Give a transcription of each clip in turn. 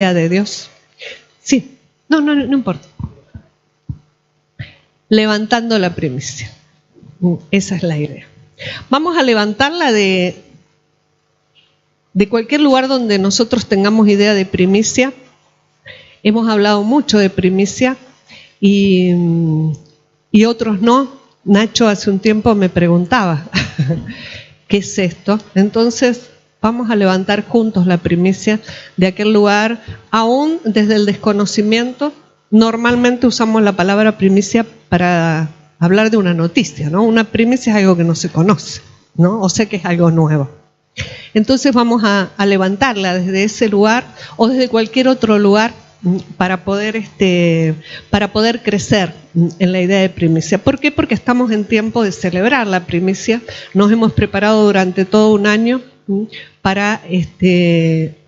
de Dios. Sí, no importa. Levantando la primicia. Esa es la idea. Vamos a levantarla de cualquier lugar donde nosotros tengamos idea de primicia. Hemos hablado mucho de primicia y otros no. Nacho hace un tiempo me preguntaba, ¿qué es esto? Entonces, vamos a levantar juntos la primicia de aquel lugar, aún desde el desconocimiento. Normalmente usamos la palabra primicia para hablar de una noticia, ¿no? Una primicia es algo que no se conoce, ¿no? O sea que es algo nuevo. Entonces vamos a levantarla desde ese lugar o desde cualquier otro lugar para poder crecer en la idea de primicia. ¿Por qué? Porque estamos en tiempo de celebrar la primicia. Nos hemos preparado durante todo un año para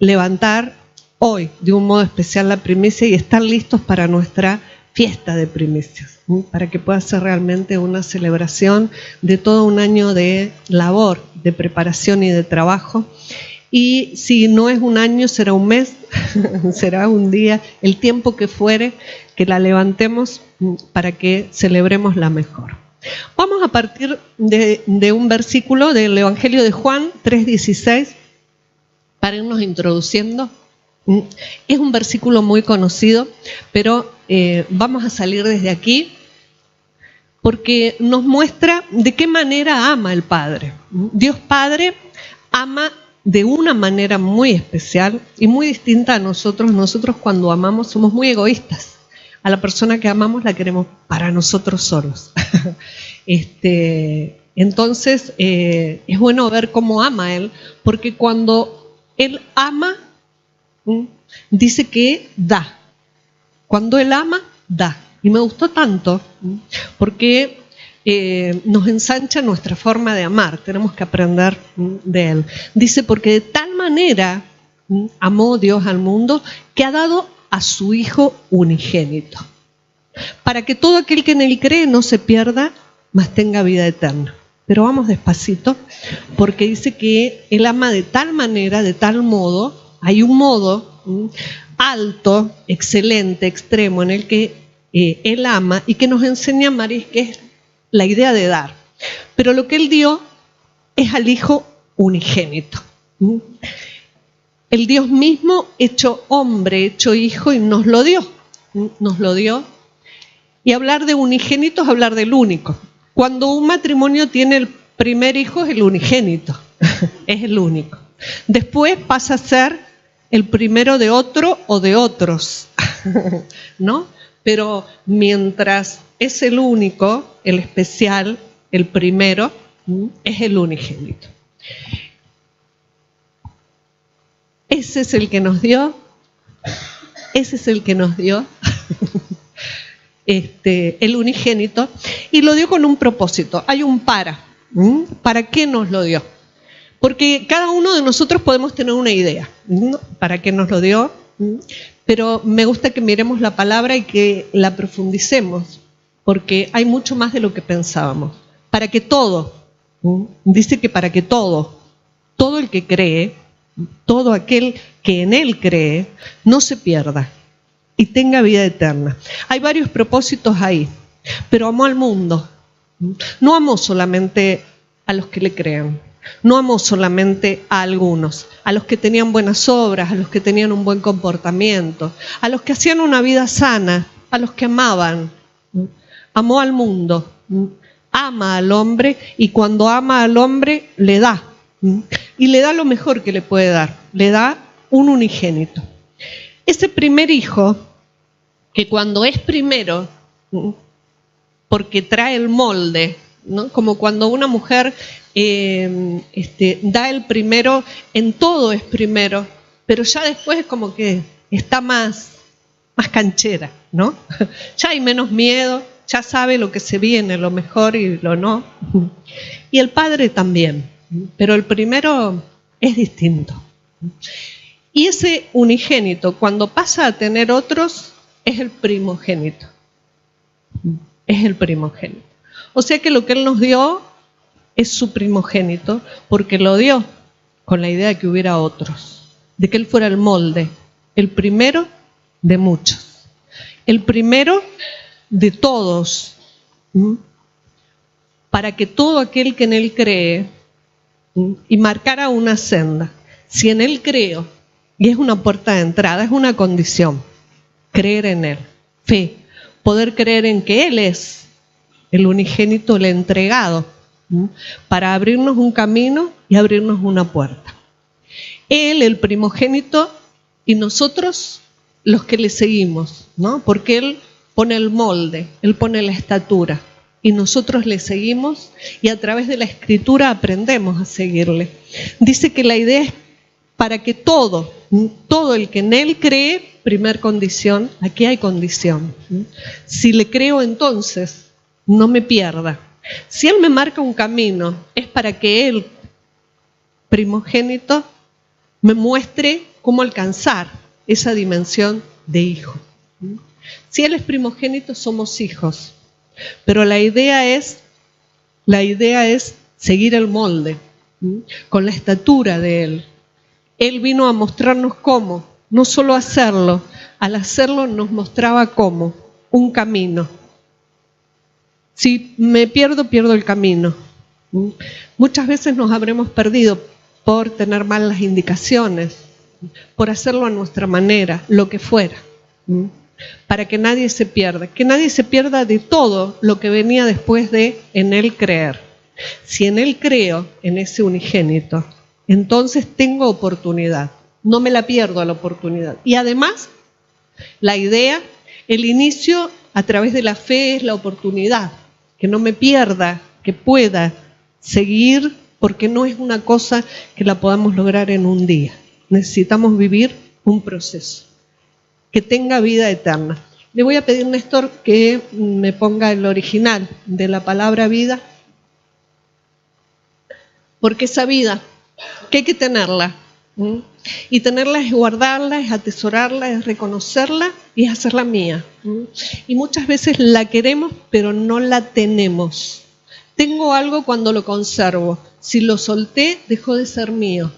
levantar hoy de un modo especial la primicia y estar listos para nuestra fiesta de primicias, para que pueda ser realmente una celebración de todo un año de labor, de preparación y de trabajo. Y si no es un año, será un mes, será un día, el tiempo que fuere, que la levantemos para que celebremos la mejor. Vamos a partir de un versículo del Evangelio de Juan 3:16 para irnos introduciendo. Es un versículo muy conocido, pero vamos a salir desde aquí porque nos muestra de qué manera ama el Padre. Dios Padre ama de una manera muy especial y muy distinta a nosotros. Nosotros cuando amamos somos muy egoístas. A la persona que amamos la queremos para nosotros solos. Entonces es bueno ver cómo ama Él, porque cuando Él ama, dice que da. Cuando Él ama, da. Y me gustó tanto porque nos ensancha nuestra forma de amar. Tenemos que aprender de Él. Dice, porque de tal manera amó Dios al mundo que ha dado a su Hijo unigénito, para que todo aquel que en Él cree no se pierda, mas tenga vida eterna. Pero vamos despacito, porque dice que Él ama de tal manera, de tal modo. Hay un modo alto, excelente, extremo, en el que Él ama y que nos enseña a amar, y que es la idea de dar. Pero lo que Él dio es al Hijo unigénito. El Dios mismo hecho hombre, hecho hijo, y nos lo dio. Nos lo dio. Y hablar de unigénito es hablar del único. Cuando un matrimonio tiene el primer hijo es el unigénito, es el único. Después pasa a ser el primero de otro o de otros, ¿no? Pero mientras es el único, el especial, el primero, es el unigénito. Ese es el que nos dio, el unigénito, y lo dio con un propósito. Hay un para. ¿Para qué nos lo dio? Porque cada uno de nosotros podemos tener una idea, ¿no? ¿Para qué nos lo dio? Pero me gusta que miremos la palabra y que la profundicemos, porque hay mucho más de lo que pensábamos. Para que todo, dice que para que todo el que cree, todo aquel que en Él cree, no se pierda y tenga vida eterna. Hay varios propósitos ahí, pero amó al mundo. No amó solamente a los que le crean, no amó solamente a algunos, a los que tenían buenas obras, a los que tenían un buen comportamiento, a los que hacían una vida sana, a los que amaban. Amó al mundo, ama al hombre, y cuando ama al hombre le da. Y le da lo mejor que le puede dar, le da un unigénito. Ese primer hijo, que cuando es primero, porque trae el molde, ¿no? Como cuando una mujer da el primero, en todo es primero, pero ya después es como que está más canchera, ¿no? Ya hay menos miedo, ya sabe lo que se viene, lo mejor y lo no. Y el padre también, pero el primero es distinto. Y ese unigénito, cuando pasa a tener otros, es el primogénito. Es el primogénito. O sea que lo que Él nos dio es su primogénito, porque lo dio con la idea de que hubiera otros, de que Él fuera el molde el primero de muchos, el primero de todos, para que todo aquel que en Él cree, y marcara una senda. Si en Él creo, y es una puerta de entrada, es una condición, creer en Él, fe, poder creer en que Él es el unigénito, el entregado, para abrirnos un camino y abrirnos una puerta. Él, el primogénito, y nosotros los que le seguimos, ¿no? Porque Él pone el molde, Él pone la estatura, y nosotros le seguimos, y a través de la Escritura aprendemos a seguirle. Dice que la idea es para que todo el que en Él cree, primer condición, aquí hay condición. Si le creo, entonces no me pierda. Si Él me marca un camino, es para que Él, primogénito, me muestre cómo alcanzar esa dimensión de hijo. Si Él es primogénito, somos hijos. Pero la idea es seguir el molde, con la estatura de Él. Él vino a mostrarnos cómo, no solo hacerlo, al hacerlo nos mostraba cómo, un camino. Si me pierdo, pierdo el camino. Muchas veces nos habremos perdido por tener mal las indicaciones, por hacerlo a nuestra manera, lo que fuera, para que nadie se pierda de todo lo que venía después de en Él creer. Si en Él creo, en ese unigénito, entonces tengo oportunidad, no me la pierdo a la oportunidad. Y además, la idea, el inicio a través de la fe es la oportunidad, que no me pierda, que pueda seguir, porque no es una cosa que la podamos lograr en un día. Necesitamos vivir un proceso que tenga vida eterna. Le voy a pedir, Néstor, que me ponga el original de la palabra vida, porque esa vida, que hay que tenerla, y tenerla es guardarla, es atesorarla, es reconocerla y es hacerla mía. Y muchas veces la queremos, pero no la tenemos. Tengo algo cuando lo conservo. Si lo solté, dejó de ser mío.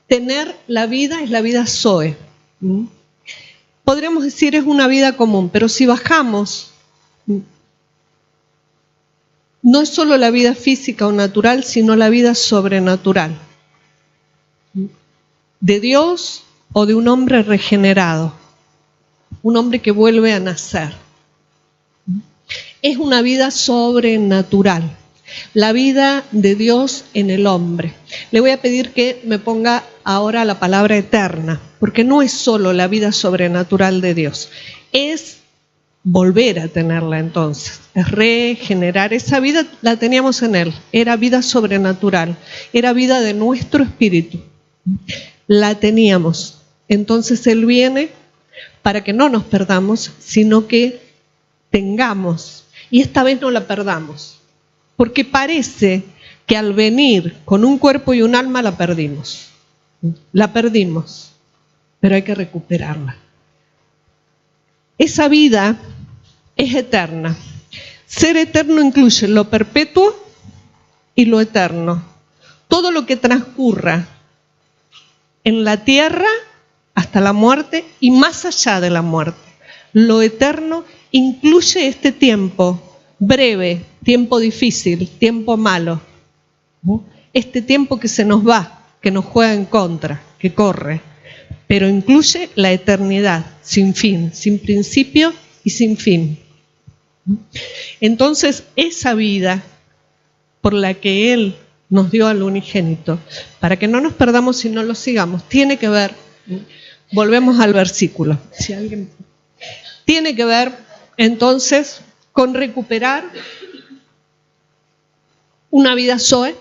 Tener la vida es la vida Zoe. Podríamos decir es una vida común, pero si bajamos, no es solo la vida física o natural, sino la vida sobrenatural. De Dios o de un hombre regenerado, un hombre que vuelve a nacer. Es una vida sobrenatural, la vida de Dios en el hombre. Le voy a pedir que me ponga ahora la palabra eterna, porque no es solo la vida sobrenatural de Dios, es volver a tenerla entonces, es regenerar. Esa vida la teníamos en Él, era vida sobrenatural, era vida de nuestro espíritu. La teníamos. Entonces Él viene para que no nos perdamos, sino que tengamos. Y esta vez no la perdamos, porque parece que al venir con un cuerpo y un alma la perdimos. La perdimos, pero hay que recuperarla. Esa vida es eterna. Ser eterno incluye lo perpetuo y lo eterno. Todo lo que transcurra en la tierra hasta la muerte y más allá de la muerte. Lo eterno incluye este tiempo breve, tiempo difícil, tiempo malo. Este tiempo que se nos va, que nos juega en contra, que corre. Pero incluye la eternidad, sin fin, sin principio y sin fin. Entonces, esa vida por la que Él nos dio al unigénito, para que no nos perdamos y no lo sigamos, tiene que ver, volvemos al versículo, si alguien, tiene que ver entonces con recuperar una vida Zoe,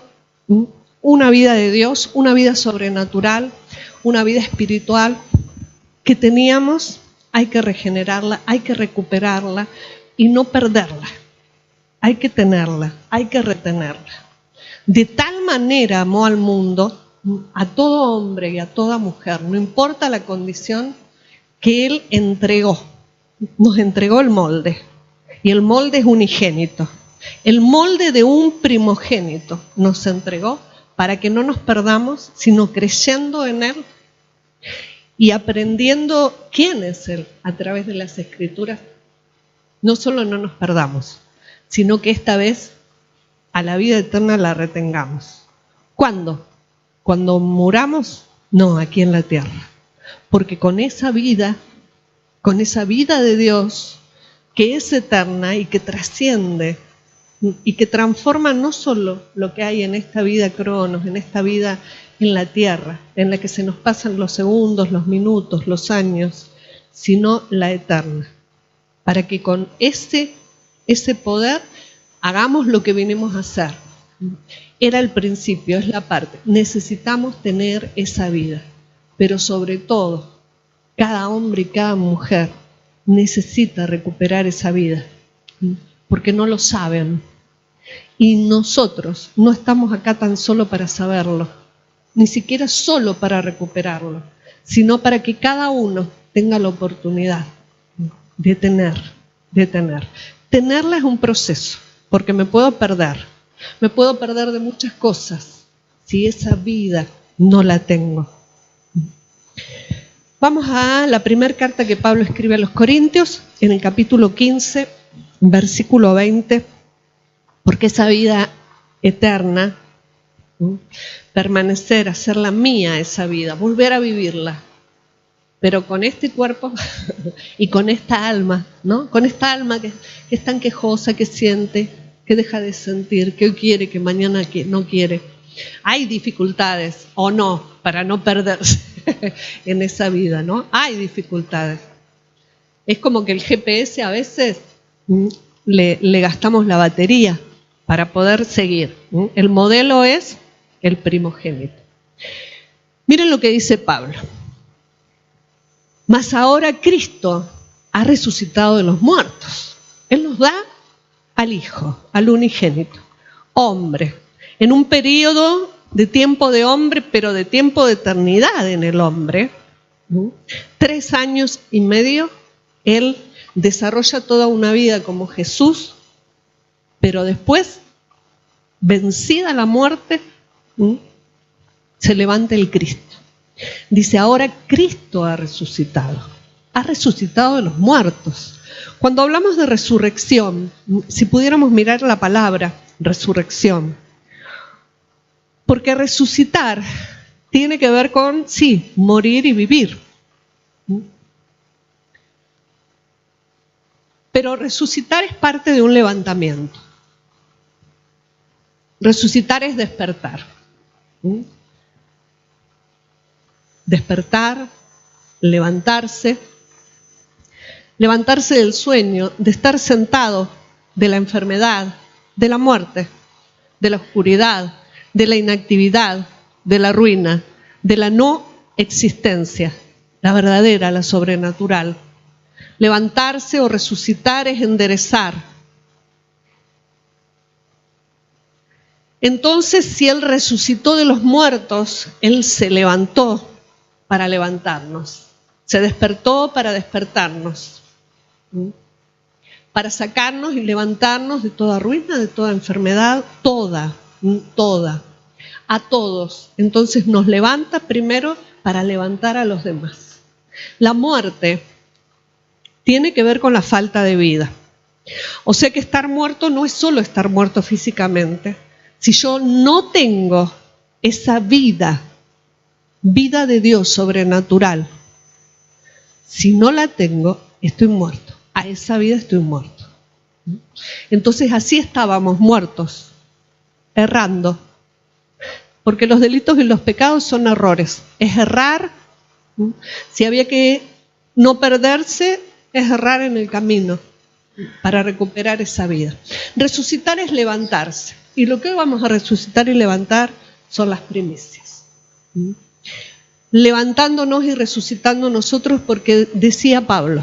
una vida de Dios, una vida sobrenatural, una vida espiritual que teníamos. Hay que regenerarla, hay que recuperarla y no perderla. Hay que tenerla, hay que retenerla. De tal manera amó al mundo, a todo hombre y a toda mujer, no importa la condición, que Él entregó, nos entregó el molde. Y el molde es unigénito. El molde de un primogénito nos entregó para que no nos perdamos, sino creyendo en Él. y aprendiendo quién es Él a través de las Escrituras, no solo no nos perdamos, sino que esta vez a la vida eterna la retengamos. ¿Cuándo? ¿Cuando muramos? No, aquí en la tierra. Porque con esa vida de Dios, que es eterna y que trasciende y que transforma no solo lo que hay en esta vida cronos, en esta vida en la tierra, en la que se nos pasan los segundos, los minutos, los años, sino la eterna. Para que con ese poder hagamos lo que vinimos a hacer. Era el principio, es la parte. Necesitamos tener esa vida, pero sobre todo, cada hombre y cada mujer necesita recuperar esa vida, porque no lo saben. Y nosotros no estamos acá tan solo para saberlo, ni siquiera solo para recuperarlo, sino para que cada uno tenga la oportunidad de tener. Tenerla es un proceso, porque me puedo perder de muchas cosas si esa vida no la tengo. Vamos a la primera carta que Pablo escribe a los Corintios, en el capítulo 15, versículo 20, porque esa vida eterna, permanecer, hacerla mía esa vida, volver a vivirla, pero con este cuerpo y con esta alma, ¿no? Con esta alma que es tan quejosa, que siente, que deja de sentir, que hoy quiere, que mañana no quiere. Hay dificultades, o no, para no perderse en esa vida, ¿no? Hay dificultades. Es como que el GPS a veces le gastamos la batería para poder seguir. El modelo es el primogénito. Miren lo que dice Pablo. Mas ahora Cristo ha resucitado de los muertos. Él nos da al Hijo, al unigénito, hombre, en un periodo de tiempo de hombre, pero de tiempo de eternidad en el hombre. 3 años y medio, Él desarrolla toda una vida como Jesús, pero después, vencida la muerte, se levanta el Cristo. Dice, ahora Cristo ha resucitado de los muertos. Cuando hablamos de resurrección, si pudiéramos mirar la palabra resurrección, porque resucitar tiene que ver con, sí, morir y vivir. Pero resucitar es parte de un levantamiento. Resucitar es despertar. Despertar, levantarse del sueño, de estar sentado, de la enfermedad, de la muerte, de la oscuridad, de la inactividad, de la ruina, de la no existencia, la verdadera, la sobrenatural. Levantarse o resucitar es enderezar. Entonces, si Él resucitó de los muertos, Él se levantó para levantarnos. Se despertó para despertarnos. Para sacarnos y levantarnos de toda ruina, de toda enfermedad, toda. A todos. Entonces nos levanta primero para levantar a los demás. La muerte tiene que ver con la falta de vida. O sea que estar muerto no es solo estar muerto físicamente. Si yo no tengo esa vida de Dios sobrenatural, si no la tengo, estoy muerto. A esa vida estoy muerto. Entonces así estábamos muertos, errando. Porque los delitos y los pecados son errores. Es errar. Si había que no perderse, es errar en el camino para recuperar esa vida. Resucitar es levantarse. Y lo que hoy vamos a resucitar y levantar son las primicias. Levantándonos y resucitando nosotros, porque decía Pablo,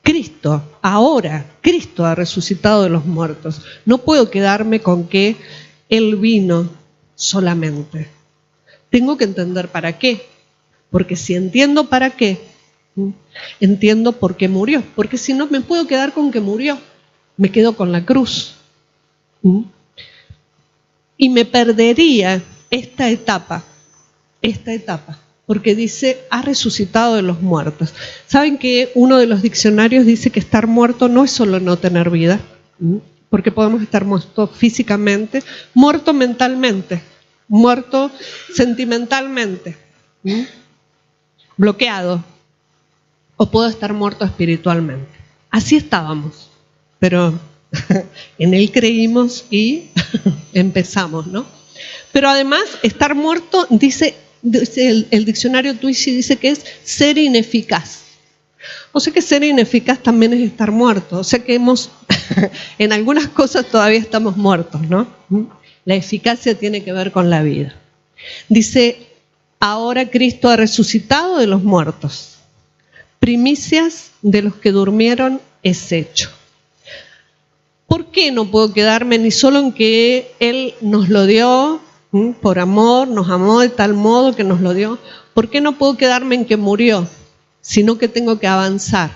Cristo ha resucitado de los muertos. No puedo quedarme con que Él vino solamente. Tengo que entender para qué. Porque si entiendo para qué, entiendo por qué murió. Porque si no me puedo quedar con que murió, me quedo con la cruz. Y me perdería esta etapa porque dice, ha resucitado de los muertos. ¿Saben que uno de los diccionarios dice que estar muerto no es solo no tener vida? Porque podemos estar muertos físicamente, muerto mentalmente, muerto sentimentalmente, bloqueado, o puedo estar muerto espiritualmente. Así estábamos, pero en Él creímos y empezamos, ¿no? Pero además, estar muerto, dice el diccionario Twitchy, dice que es ser ineficaz. O sea que ser ineficaz también es estar muerto. O sea que en algunas cosas todavía estamos muertos, ¿no? La eficacia tiene que ver con la vida. Dice, ahora Cristo ha resucitado de los muertos. Primicias de los que durmieron es hecho. ¿Por qué no puedo quedarme ni solo en que Él nos lo dio por amor, nos amó de tal modo que nos lo dio? ¿Por qué no puedo quedarme en que murió? Sino que tengo que avanzar,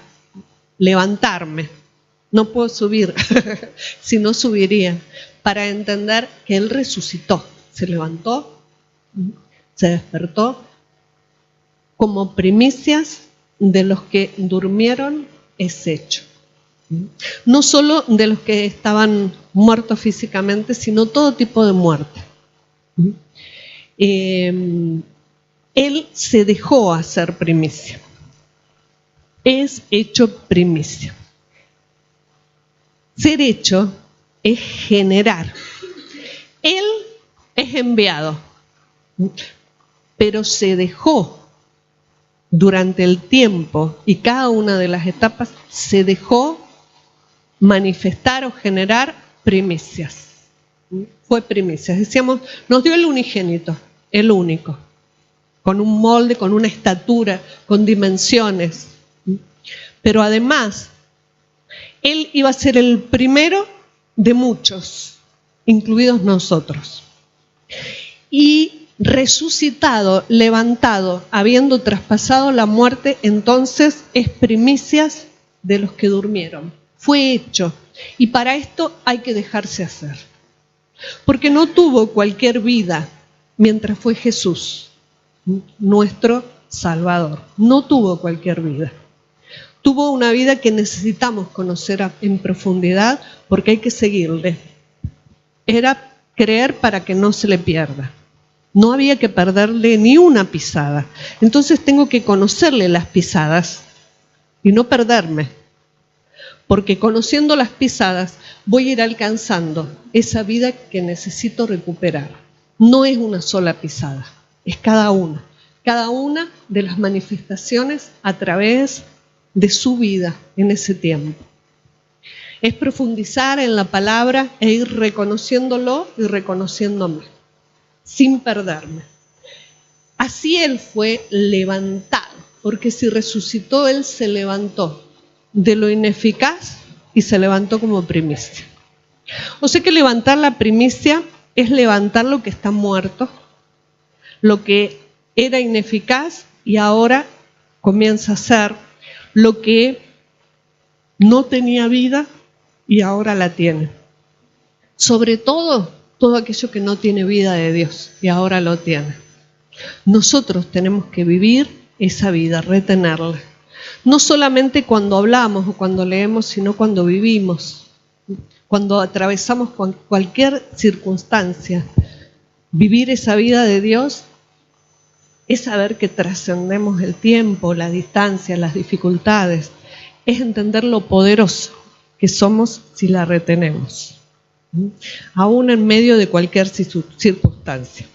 levantarme. No puedo subir, si no subiría, para entender que Él resucitó, se levantó, se despertó como primicias de los que durmieron es hecho. No solo de los que estaban muertos físicamente, sino todo tipo de muerte. Él se dejó hacer primicia. Es hecho primicia. Ser hecho es generar. Él es enviado, pero se dejó durante el tiempo y cada una de las etapas se dejó manifestar o generar primicias. Fue primicias. Decíamos, nos dio el unigénito, el único, con un molde, con una estatura, con dimensiones. Pero además, Él iba a ser el primero de muchos, incluidos nosotros. Y resucitado, levantado, habiendo traspasado la muerte, entonces es primicias de los que durmieron. Fue hecho. Y para esto hay que dejarse hacer. Porque no tuvo cualquier vida mientras fue Jesús, nuestro Salvador. No tuvo cualquier vida. Tuvo una vida que necesitamos conocer en profundidad porque hay que seguirle. Era creer para que no se le pierda. No había que perderle ni una pisada. Entonces tengo que conocerle las pisadas y no perderme. Porque conociendo las pisadas voy a ir alcanzando esa vida que necesito recuperar. No es una sola pisada, es cada una de las manifestaciones a través de su vida en ese tiempo. Es profundizar en la palabra e ir reconociéndolo y reconociéndome, sin perderme. Así Él fue levantado, porque si resucitó, Él se levantó de lo ineficaz y se levantó como primicia. O sea que levantar la primicia es levantar lo que está muerto, lo que era ineficaz y ahora comienza a ser, lo que no tenía vida y ahora la tiene. Sobre todo aquello que no tiene vida de Dios y ahora lo tiene. Nosotros tenemos que vivir esa vida, retenerla. No solamente cuando hablamos o cuando leemos, sino cuando vivimos, cuando atravesamos cualquier circunstancia. Vivir esa vida de Dios es saber que trascendemos el tiempo, la distancia, las dificultades. Es entender lo poderoso que somos si la retenemos, aún en medio de cualquier circunstancia.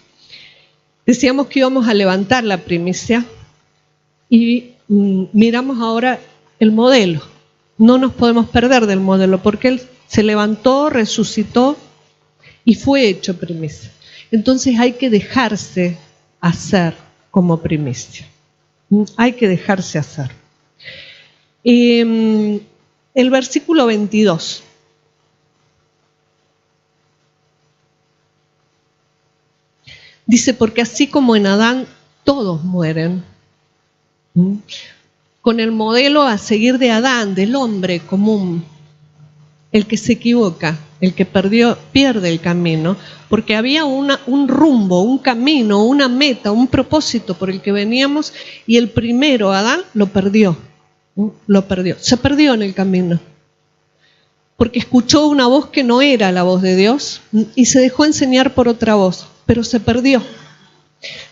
Decíamos que íbamos a levantar la primicia y miramos ahora el modelo. No nos podemos perder del modelo porque Él se levantó, resucitó y fue hecho primicia. Entonces hay que dejarse hacer como primicia. Hay que dejarse hacer. El versículo 22. Dice, porque así como en Adán todos mueren, con el modelo a seguir de Adán, del hombre común, el que se equivoca, el que pierde el camino, porque había un rumbo, un camino, una meta, un propósito por el que veníamos, y el primero, Adán, lo perdió, se perdió en el camino, porque escuchó una voz que no era la voz de Dios y se dejó enseñar por otra voz, pero se perdió.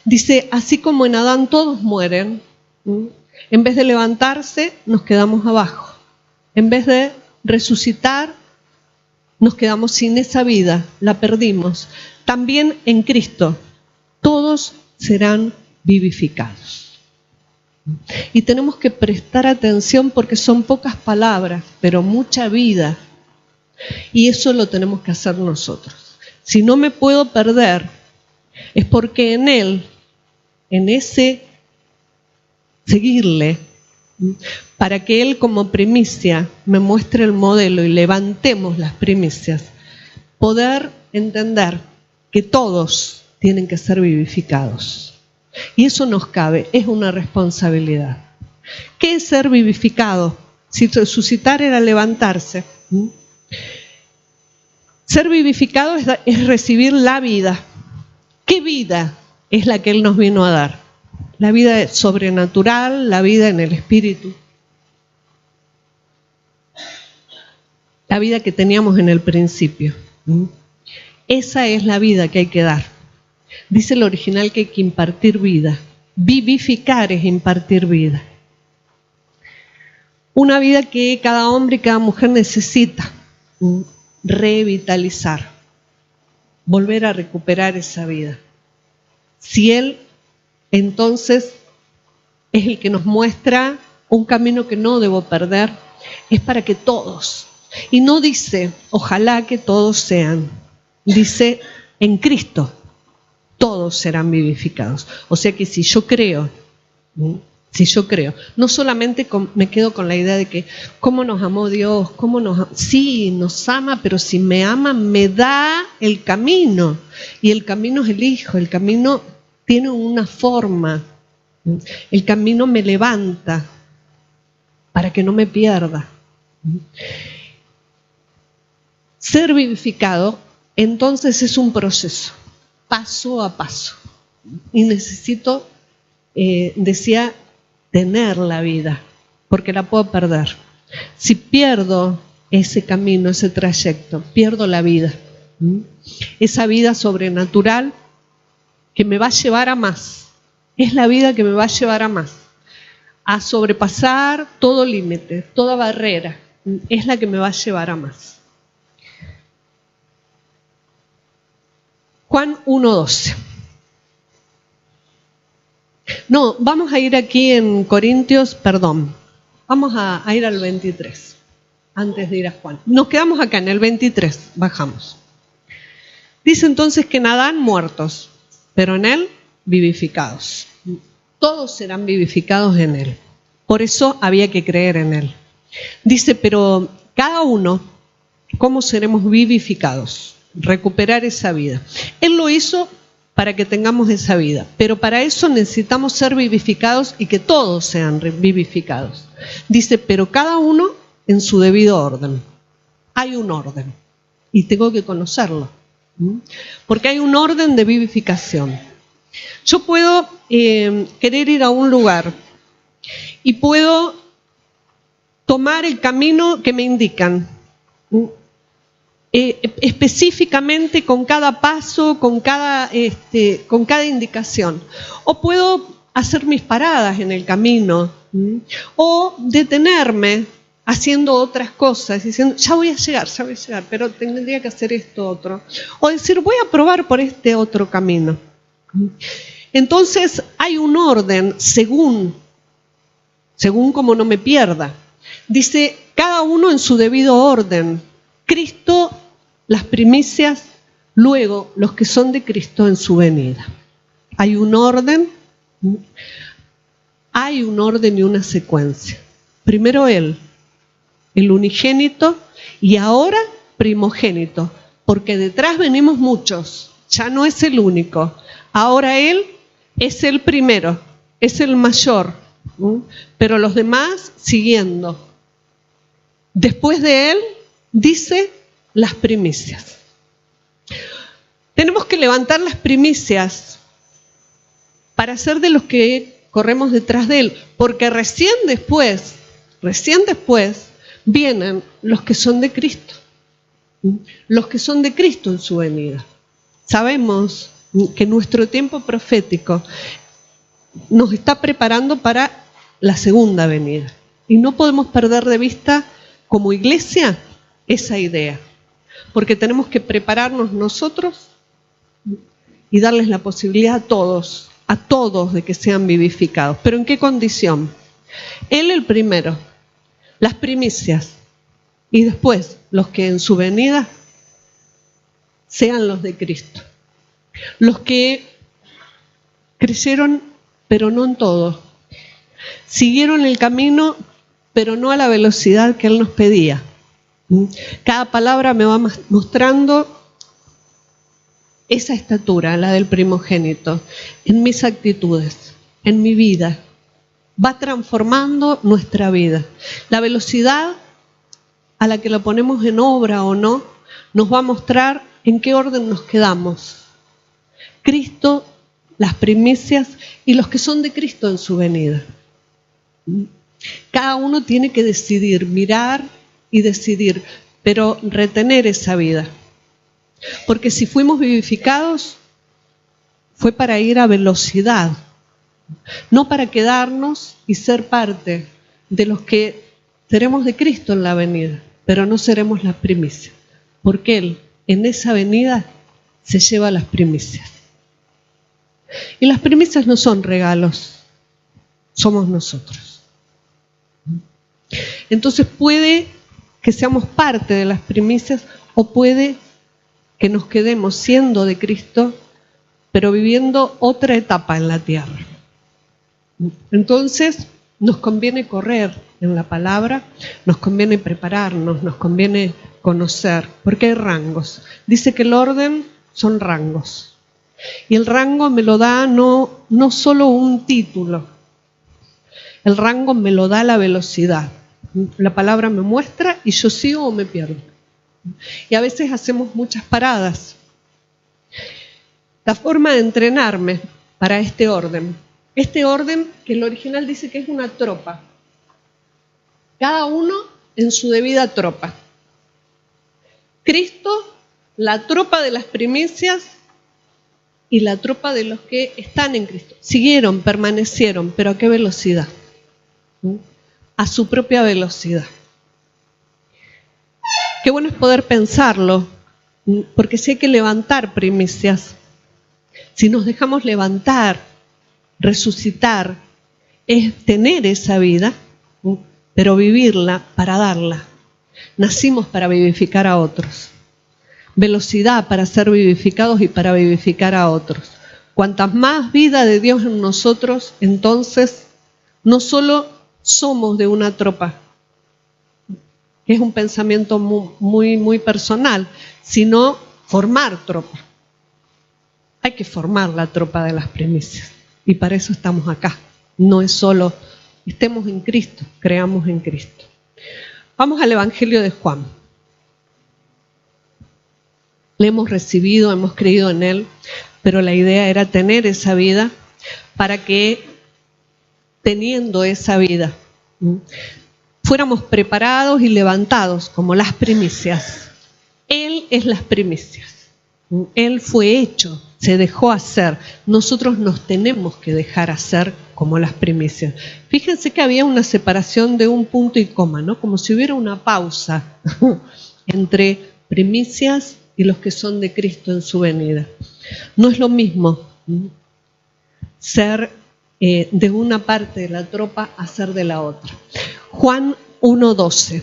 Dice, así como en Adán todos mueren, en vez de levantarse, nos quedamos abajo. En vez de resucitar, nos quedamos sin esa vida, la perdimos. También en Cristo, todos serán vivificados. Y tenemos que prestar atención porque son pocas palabras, pero mucha vida. Y eso lo tenemos que hacer nosotros. Si no me puedo perder, es porque en Él, en ese seguirle, para que Él como primicia me muestre el modelo y levantemos las primicias, poder entender que todos tienen que ser vivificados. Y eso nos cabe, es una responsabilidad. ¿Qué es ser vivificado? Si resucitar era levantarse. Ser vivificado es recibir la vida. ¿Qué vida es la que Él nos vino a dar? La vida sobrenatural, la vida en el Espíritu. La vida que teníamos en el principio. Esa es la vida que hay que dar. Dice el original que hay que impartir vida. Vivificar es impartir vida. Una vida que cada hombre y cada mujer necesita revitalizar, volver a recuperar esa vida. Si Él entonces es el que nos muestra un camino que no debo perder, es para que todos, y no dice ojalá que todos sean, dice en Cristo todos serán vivificados. O sea que si yo creo, no solamente me quedo con la idea de que cómo nos amó Dios, sí, nos ama, pero si me ama me da el camino, y el camino es el Hijo, el camino tiene una forma, el camino me levanta para que no me pierda. Ser vivificado entonces es un proceso, paso a paso, y necesito, decía, tener la vida, porque la puedo perder. Si pierdo ese camino, ese trayecto, pierdo la vida, esa vida sobrenatural que me va a llevar a más. Es la vida que me va a llevar a más, a sobrepasar todo límite, toda barrera. Es la que me va a llevar a más. Juan 1:12. No, vamos a ir aquí en Corintios, vamos a ir al 23, antes de ir a Juan. Nos quedamos acá en el 23, bajamos. Dice entonces que en Adán muertos, pero en Él vivificados. Todos serán vivificados en Él. Por eso había que creer en Él. Dice, pero cada uno, ¿cómo seremos vivificados? Recuperar esa vida. Él lo hizo para que tengamos esa vida, pero para eso necesitamos ser vivificados y que todos sean vivificados. Dice, pero cada uno en su debido orden. Hay un orden y tengo que conocerlo, porque hay un orden de vivificación. Yo puedo querer ir a un lugar y puedo tomar el camino que me indican, específicamente con cada paso, con cada indicación. O puedo hacer mis paradas en el camino, o detenerme haciendo otras cosas, diciendo, ya voy a llegar, pero tendría que hacer esto otro. O decir, voy a probar por este otro camino. Entonces hay un orden según como no me pierda. Dice, cada uno en su debido orden. Cristo, las primicias, luego los que son de Cristo en su venida. Hay un orden y una secuencia. Primero Él, el unigénito, y ahora primogénito, porque detrás venimos muchos, ya no es el único. Ahora Él es el primero, es el mayor, pero los demás siguiendo. Después de Él, dice, las primicias. Tenemos que levantar las primicias para ser de los que corremos detrás de Él, porque recién después vienen los que son de Cristo, los que son de Cristo en su venida. Sabemos que nuestro tiempo profético nos está preparando para la segunda venida y no podemos perder de vista como iglesia esa idea, porque tenemos que prepararnos nosotros y darles la posibilidad a todos de que sean vivificados. ¿Pero en qué condición? Él el primero, las primicias, y después los que en su venida sean los de Cristo. Los que creyeron, pero no en todo. Siguieron el camino, pero no a la velocidad que Él nos pedía. Cada palabra me va mostrando esa estatura, la del primogénito, en mis actitudes, en mi vida. Va transformando nuestra vida. La velocidad a la que lo ponemos en obra o no, nos va a mostrar en qué orden nos quedamos. Cristo, las primicias y los que son de Cristo en su venida. Cada uno tiene que decidir, mirar y decidir, pero retener esa vida. Porque si fuimos vivificados, fue para ir a velocidad, no para quedarnos y ser parte de los que seremos de Cristo en la venida, pero no seremos las primicias, porque Él en esa venida se lleva las primicias. Y las primicias no son regalos, somos nosotros. Entonces puede que seamos parte de las primicias o puede que nos quedemos siendo de Cristo, pero viviendo otra etapa en la tierra. Entonces nos conviene correr en la palabra, nos conviene prepararnos, nos conviene conocer, porque hay rangos. Dice que el orden son rangos. Y el rango me lo da no solo un título, el rango me lo da la velocidad. La palabra me muestra y yo sigo o me pierdo. Y a veces hacemos muchas paradas. La forma de entrenarme para este orden que el original dice que es una tropa, cada uno en su debida tropa. Cristo, la tropa de las primicias y la tropa de los que están en Cristo. Siguieron, permanecieron, pero ¿a qué velocidad? A su propia velocidad. Qué bueno es poder pensarlo, porque si hay que levantar primicias, si nos dejamos levantar, resucitar, es tener esa vida, pero vivirla para darla. Nacimos para vivificar a otros. Velocidad para ser vivificados y para vivificar a otros. Cuantas más vida de Dios en nosotros, entonces no solo somos de una tropa, que es un pensamiento muy personal, sino formar tropa. Hay que formar la tropa de las primicias y para eso estamos acá. No es solo estemos en Cristo, creamos en Cristo. Vamos al Evangelio de Juan. Le hemos recibido, hemos creído en Él, pero la idea era tener esa vida para que, teniendo esa vida, fuéramos preparados y levantados como las primicias. Él es las primicias. Él fue hecho, se dejó hacer. Nosotros nos tenemos que dejar hacer como las primicias. Fíjense que había una separación de un punto y coma, ¿no? Como si hubiera una pausa entre primicias y los que son de Cristo en su venida. No es lo mismo ser de una parte de la tropa a ser de la otra. Juan 1:12.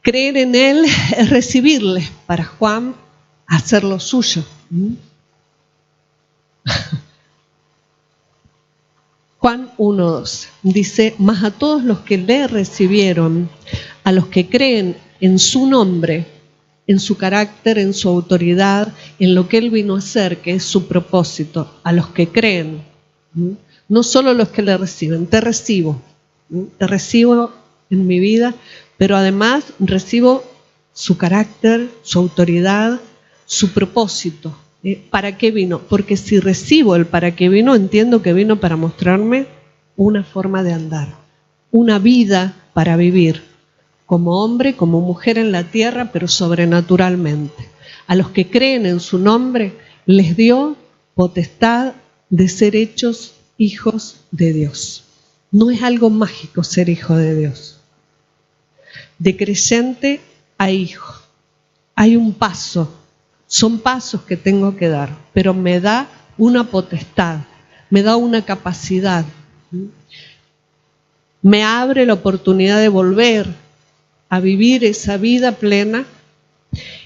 Creer en Él es recibirle. Para Juan, hacer lo suyo. Juan 1:12 dice: mas a todos los que le recibieron, a los que creen en su nombre, en su carácter, en su autoridad, en lo que Él vino a hacer, que es su propósito, a los que creen, no solo los que le reciben, te recibo en mi vida, pero además recibo su carácter, su autoridad, su propósito. ¿Para qué vino? Porque si recibo el para qué vino, entiendo que vino para mostrarme una forma de andar, una vida para vivir, como hombre, como mujer en la tierra, pero sobrenaturalmente. A los que creen en su nombre, les dio potestad de ser hechos hijos de Dios. No es algo mágico ser hijo de Dios. De creyente a hijo. Hay un paso, son pasos que tengo que dar, pero me da una potestad, me da una capacidad. Me abre la oportunidad de volver a vivir esa vida plena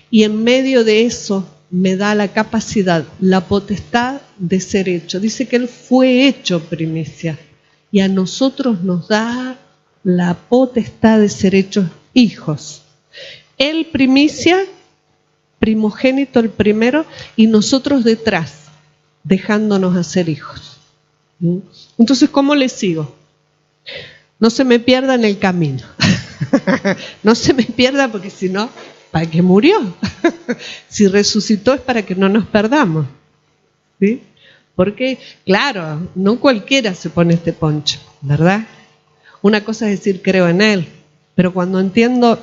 y en medio de eso me da la capacidad, la potestad de ser hecho. Dice que Él fue hecho primicia y a nosotros nos da la potestad de ser hechos hijos. Él primicia, primogénito el primero, y nosotros detrás, dejándonos hacer hijos. Entonces, ¿cómo le sigo? No se me pierda en el camino. No se me pierda porque si no, ¿para qué murió? Si resucitó es para que no nos perdamos. ¿Sí? Porque, claro, no cualquiera se pone este poncho, ¿verdad? Una cosa es decir creo en Él, pero cuando entiendo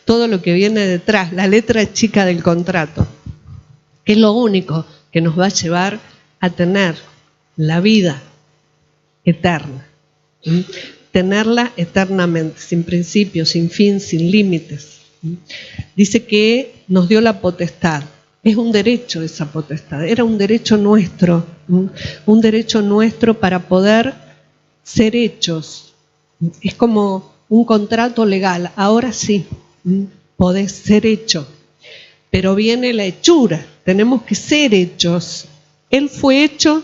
todo lo que viene detrás, la letra chica del contrato, que es lo único que nos va a llevar a tener la vida eterna. Tenerla eternamente, sin principio, sin fin, sin límites. Dice que nos dio la potestad. Es un derecho esa potestad, era un derecho nuestro para poder ser hechos. Es como un contrato legal, ahora sí, podés ser hecho, pero viene la hechura, tenemos que ser hechos. Él fue hecho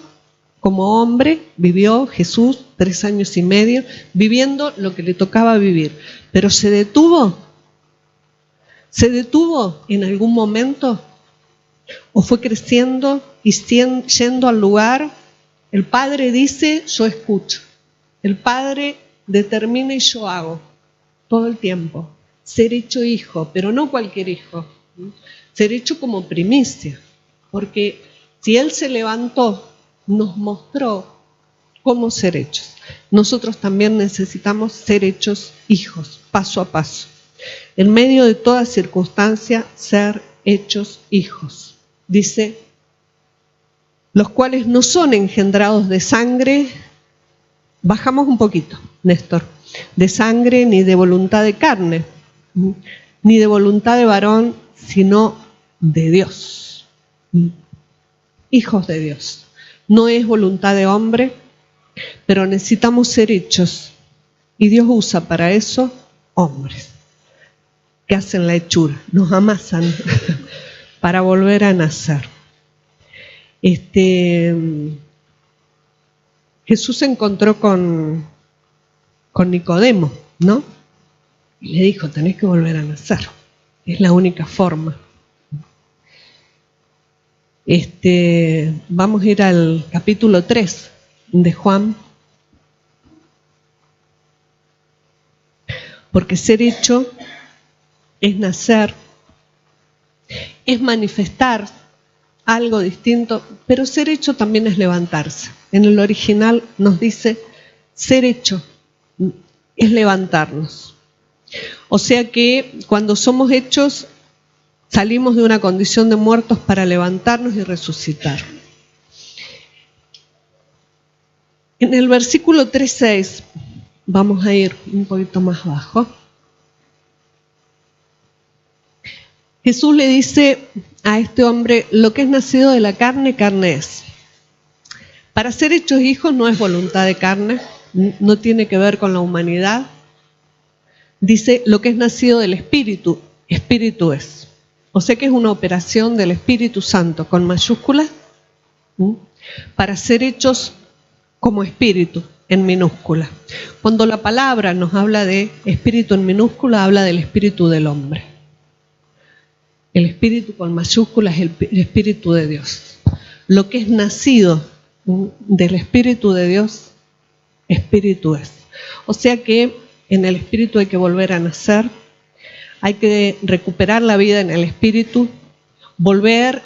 como hombre, vivió Jesús 3 años y medio, viviendo lo que le tocaba vivir, pero se detuvo en algún momento, o fue creciendo y yendo al lugar. El Padre dice, yo escucho. El Padre determina y yo hago, todo el tiempo. Ser hecho hijo, pero no cualquier hijo. Ser hecho como primicia, porque si Él se levantó, nos mostró cómo ser hechos. Nosotros también necesitamos ser hechos hijos, paso a paso. En medio de toda circunstancia, ser hechos hijos. Dice, los cuales no son engendrados de sangre. Bajamos un poquito, Néstor. De sangre ni de voluntad de carne, ni de voluntad de varón, sino de Dios. Hijos de Dios. No es voluntad de hombre, pero necesitamos ser hechos. Y Dios usa para eso hombres que hacen la hechura, nos amasan para volver a nacer. Jesús se encontró con Nicodemo, ¿no? Y le dijo, tenés que volver a nacer. Es la única forma. Vamos a ir al capítulo 3 de Juan. Porque ser hecho es nacer, es manifestar algo distinto, pero ser hecho también es levantarse. En el original nos dice, ser hecho es levantarnos. O sea que cuando somos hechos, salimos de una condición de muertos para levantarnos y resucitar. En el versículo 3:6, vamos a ir un poquito más abajo. Jesús le dice a este hombre, lo que es nacido de la carne, carne es. Para ser hechos hijos no es voluntad de carne, no tiene que ver con la humanidad. Dice, lo que es nacido del Espíritu, Espíritu es. O sea que es una operación del Espíritu Santo, con mayúsculas, para ser hechos como espíritu, en minúscula. Cuando la palabra nos habla de espíritu en minúscula, habla del espíritu del hombre. El espíritu con mayúsculas es el espíritu de Dios. Lo que es nacido del espíritu de Dios, espíritu es. O sea que En el Espíritu hay que volver a nacer, hay que recuperar la vida en el Espíritu, volver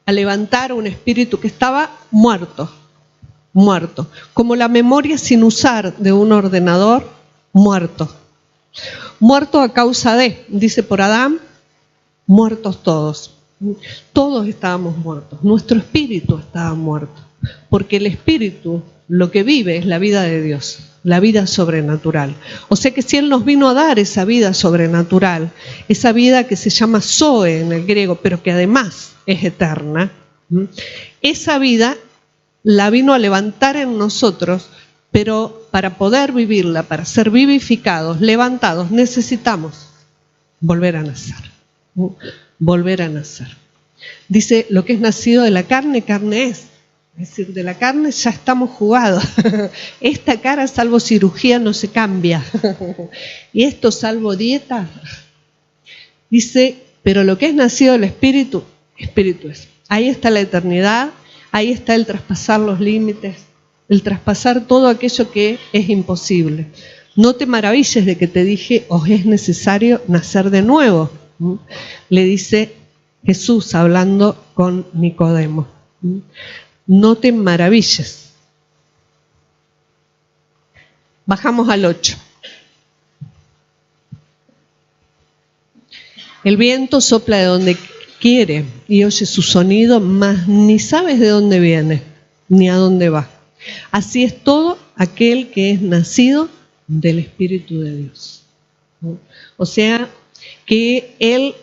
a levantar un espíritu que estaba muerto, como la memoria sin usar de un ordenador, muerto a causa de, dice por Adán, muertos todos. Todos estábamos muertos, nuestro espíritu estaba muerto, porque el espíritu lo que vive es la vida de Dios, la vida sobrenatural. O sea que si Él nos vino a dar esa vida sobrenatural, esa vida que se llama Zoe en el griego, pero que además es eterna, esa vida la vino a levantar en nosotros, pero para poder vivirla, para ser vivificados, levantados, necesitamos volver a nacer. Volver a nacer. Dice, lo que es nacido de la carne, carne es. Es decir, de la carne ya estamos jugados. Esta cara, salvo cirugía, no se cambia. Y esto, salvo dieta. Dice, pero lo que es nacido del Espíritu, Espíritu es. Ahí está la eternidad, ahí está el traspasar los límites, el traspasar todo aquello que es imposible. No te maravilles de que te dije, os es necesario nacer de nuevo. Le dice Jesús hablando con Nicodemo. No te maravilles. Bajamos al 8. El viento sopla de donde quiere y oye su sonido, mas ni sabes de dónde viene ni a dónde va. Así es todo aquel que es nacido del Espíritu de Dios. O sea, que Él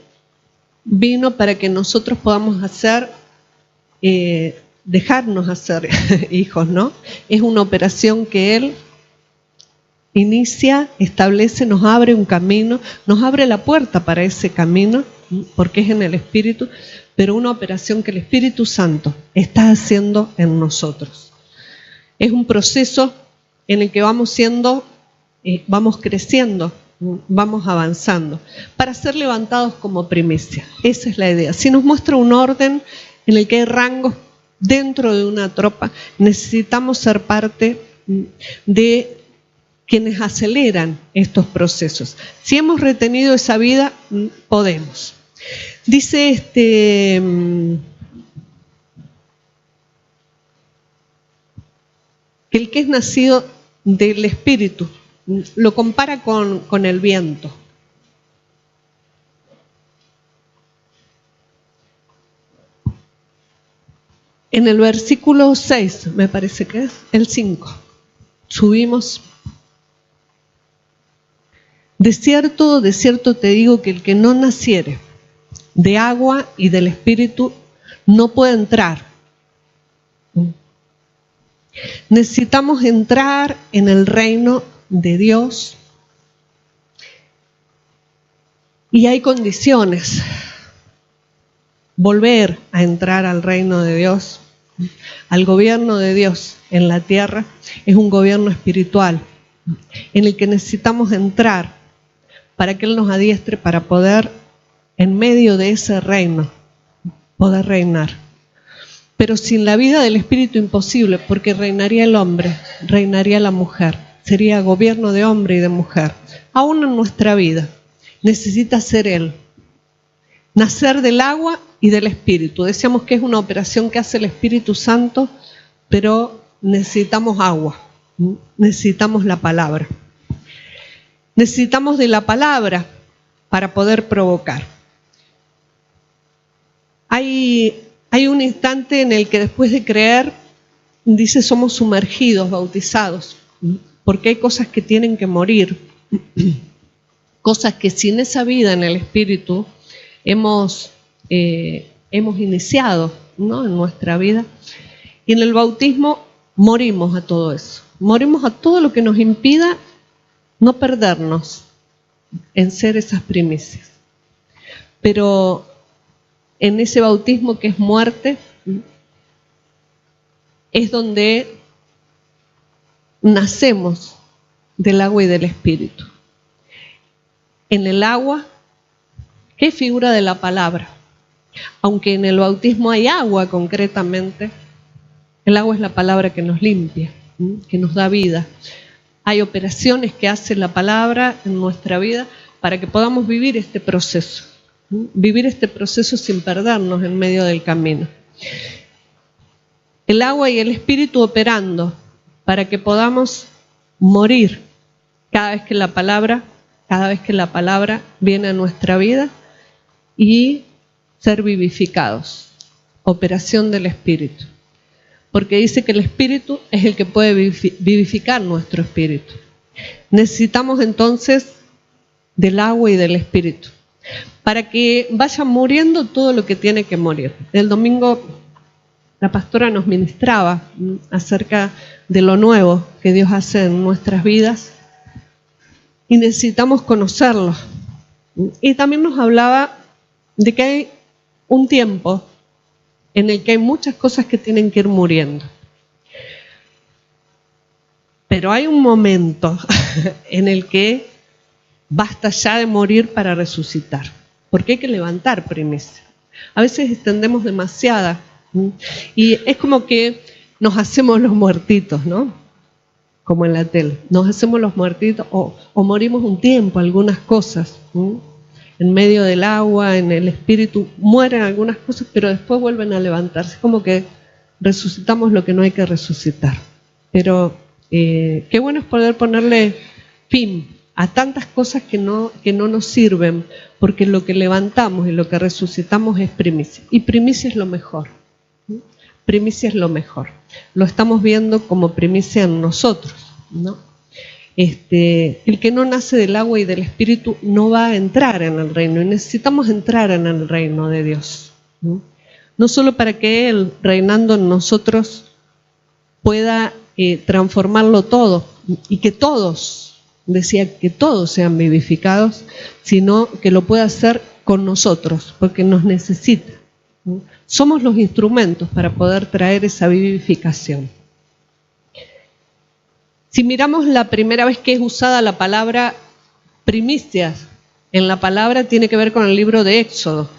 vino para que nosotros podamos hacer, dejarnos hacer hijos, ¿no? Es una operación que Él inicia, establece, nos abre un camino, nos abre la puerta para ese camino, porque es en el Espíritu, pero una operación que el Espíritu Santo está haciendo en nosotros. Es un proceso en el que vamos creciendo, vamos avanzando, para ser levantados como primicia. Esa es la idea. Si nos muestra un orden en el que hay rangos dentro de una tropa, necesitamos ser parte de quienes aceleran estos procesos. Si hemos retenido esa vida, podemos. Dice que el que es nacido del Espíritu lo compara con el viento. En el versículo 6, me parece que es, el 5, subimos. De cierto te digo que el que no naciere de agua y del Espíritu no puede entrar. Necesitamos entrar en el reino de Dios y hay condiciones. Volver a entrar al reino de Dios, al gobierno de Dios en la tierra, es un gobierno espiritual en el que necesitamos entrar para que Él nos adiestre para poder, en medio de ese reino, poder reinar. Pero sin la vida del Espíritu imposible, porque reinaría el hombre, reinaría la mujer, sería gobierno de hombre y de mujer. Aún en nuestra vida necesita ser Él, nacer del agua y del Espíritu. Decíamos que es una operación que hace el Espíritu Santo, pero necesitamos agua, necesitamos la palabra. Necesitamos de la palabra para poder provocar. Hay un instante en el que después de creer, dice, somos sumergidos, bautizados, porque hay cosas que tienen que morir, cosas que sin esa vida en el Espíritu hemos iniciado, ¿no?, en nuestra vida. Y en el bautismo morimos a todo eso, morimos a todo lo que nos impida no perdernos en ser esas primicias. Pero en ese bautismo que es muerte, es donde nacemos del agua y del Espíritu. En el agua, ¿qué figura de la palabra? Aunque en el bautismo hay agua concretamente, el agua es la palabra que nos limpia, que nos da vida. Hay operaciones que hace la palabra en nuestra vida para que podamos vivir este proceso. Vivir este proceso sin perdernos en medio del camino. El agua y el espíritu operando para que podamos morir cada vez que la palabra viene a nuestra vida y ser vivificados. Operación del espíritu. Porque dice que el espíritu es el que puede vivificar nuestro espíritu. Necesitamos entonces del agua y del espíritu para que vaya muriendo todo lo que tiene que morir. El domingo la pastora nos ministraba acerca de lo nuevo que Dios hace en nuestras vidas y necesitamos conocerlo. Y también nos hablaba de que hay un tiempo en el que hay muchas cosas que tienen que ir muriendo. Pero hay un momento en el que basta ya de morir para resucitar, porque hay que levantar primicia. A veces extendemos demasiada y es como que nos hacemos los muertitos, ¿no? Como en la tele, nos hacemos los muertitos o morimos un tiempo, algunas cosas, en medio del agua, en el espíritu, mueren algunas cosas, pero después vuelven a levantarse, como que resucitamos lo que no hay que resucitar. Pero qué bueno es poder ponerle fin a tantas cosas que no nos sirven, porque lo que levantamos y lo que resucitamos es primicia. Y primicia es lo mejor. Primicia es lo mejor. Lo estamos viendo como primicia en nosotros, ¿no? El que no nace del agua y del espíritu no va a entrar en el reino. Y necesitamos entrar en el reino de Dios, ¿no? No solo para que Él, reinando en nosotros, pueda transformarlo todo y que todos, decía, que todos sean vivificados, sino que lo pueda hacer con nosotros, porque nos necesita. Somos los instrumentos para poder traer esa vivificación. Si miramos la primera vez que es usada la palabra primicias, en la palabra tiene que ver con el libro de Éxodo.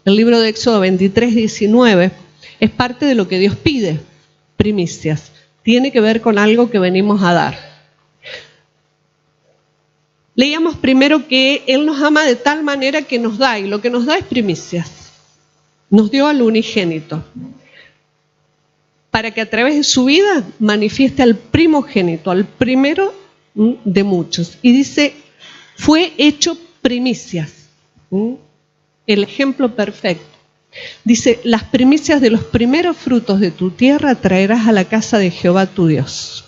El libro de Éxodo 23:19 es parte de lo que Dios pide, primicias. Tiene que ver con algo que venimos a dar. Leíamos primero que Él nos ama de tal manera que nos da, y lo que nos da es primicias. Nos dio al unigénito, para que a través de su vida manifieste al primogénito, al primero de muchos. Y dice, fue hecho primicias, el ejemplo perfecto. Dice, las primicias de los primeros frutos de tu tierra traerás a la casa de Jehová tu Dios.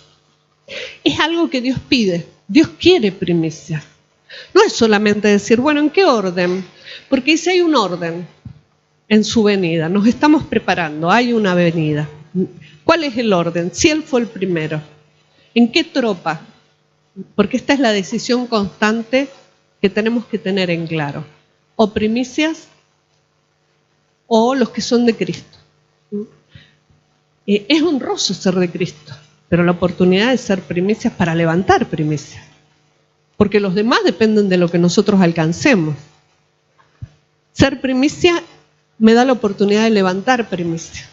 Es algo que Dios pide, Dios quiere primicias. No es solamente decir, bueno, ¿en qué orden? Porque dice, hay un orden en su venida, nos estamos preparando, hay una venida. ¿Cuál es el orden? Si Él fue el primero, ¿en qué tropa? Porque esta es la decisión constante que tenemos que tener en claro. O primicias o los que son de Cristo. Es honroso ser de Cristo, pero la oportunidad de ser primicias para levantar primicias. Porque los demás dependen de lo que nosotros alcancemos. Ser primicia me da la oportunidad de levantar primicia,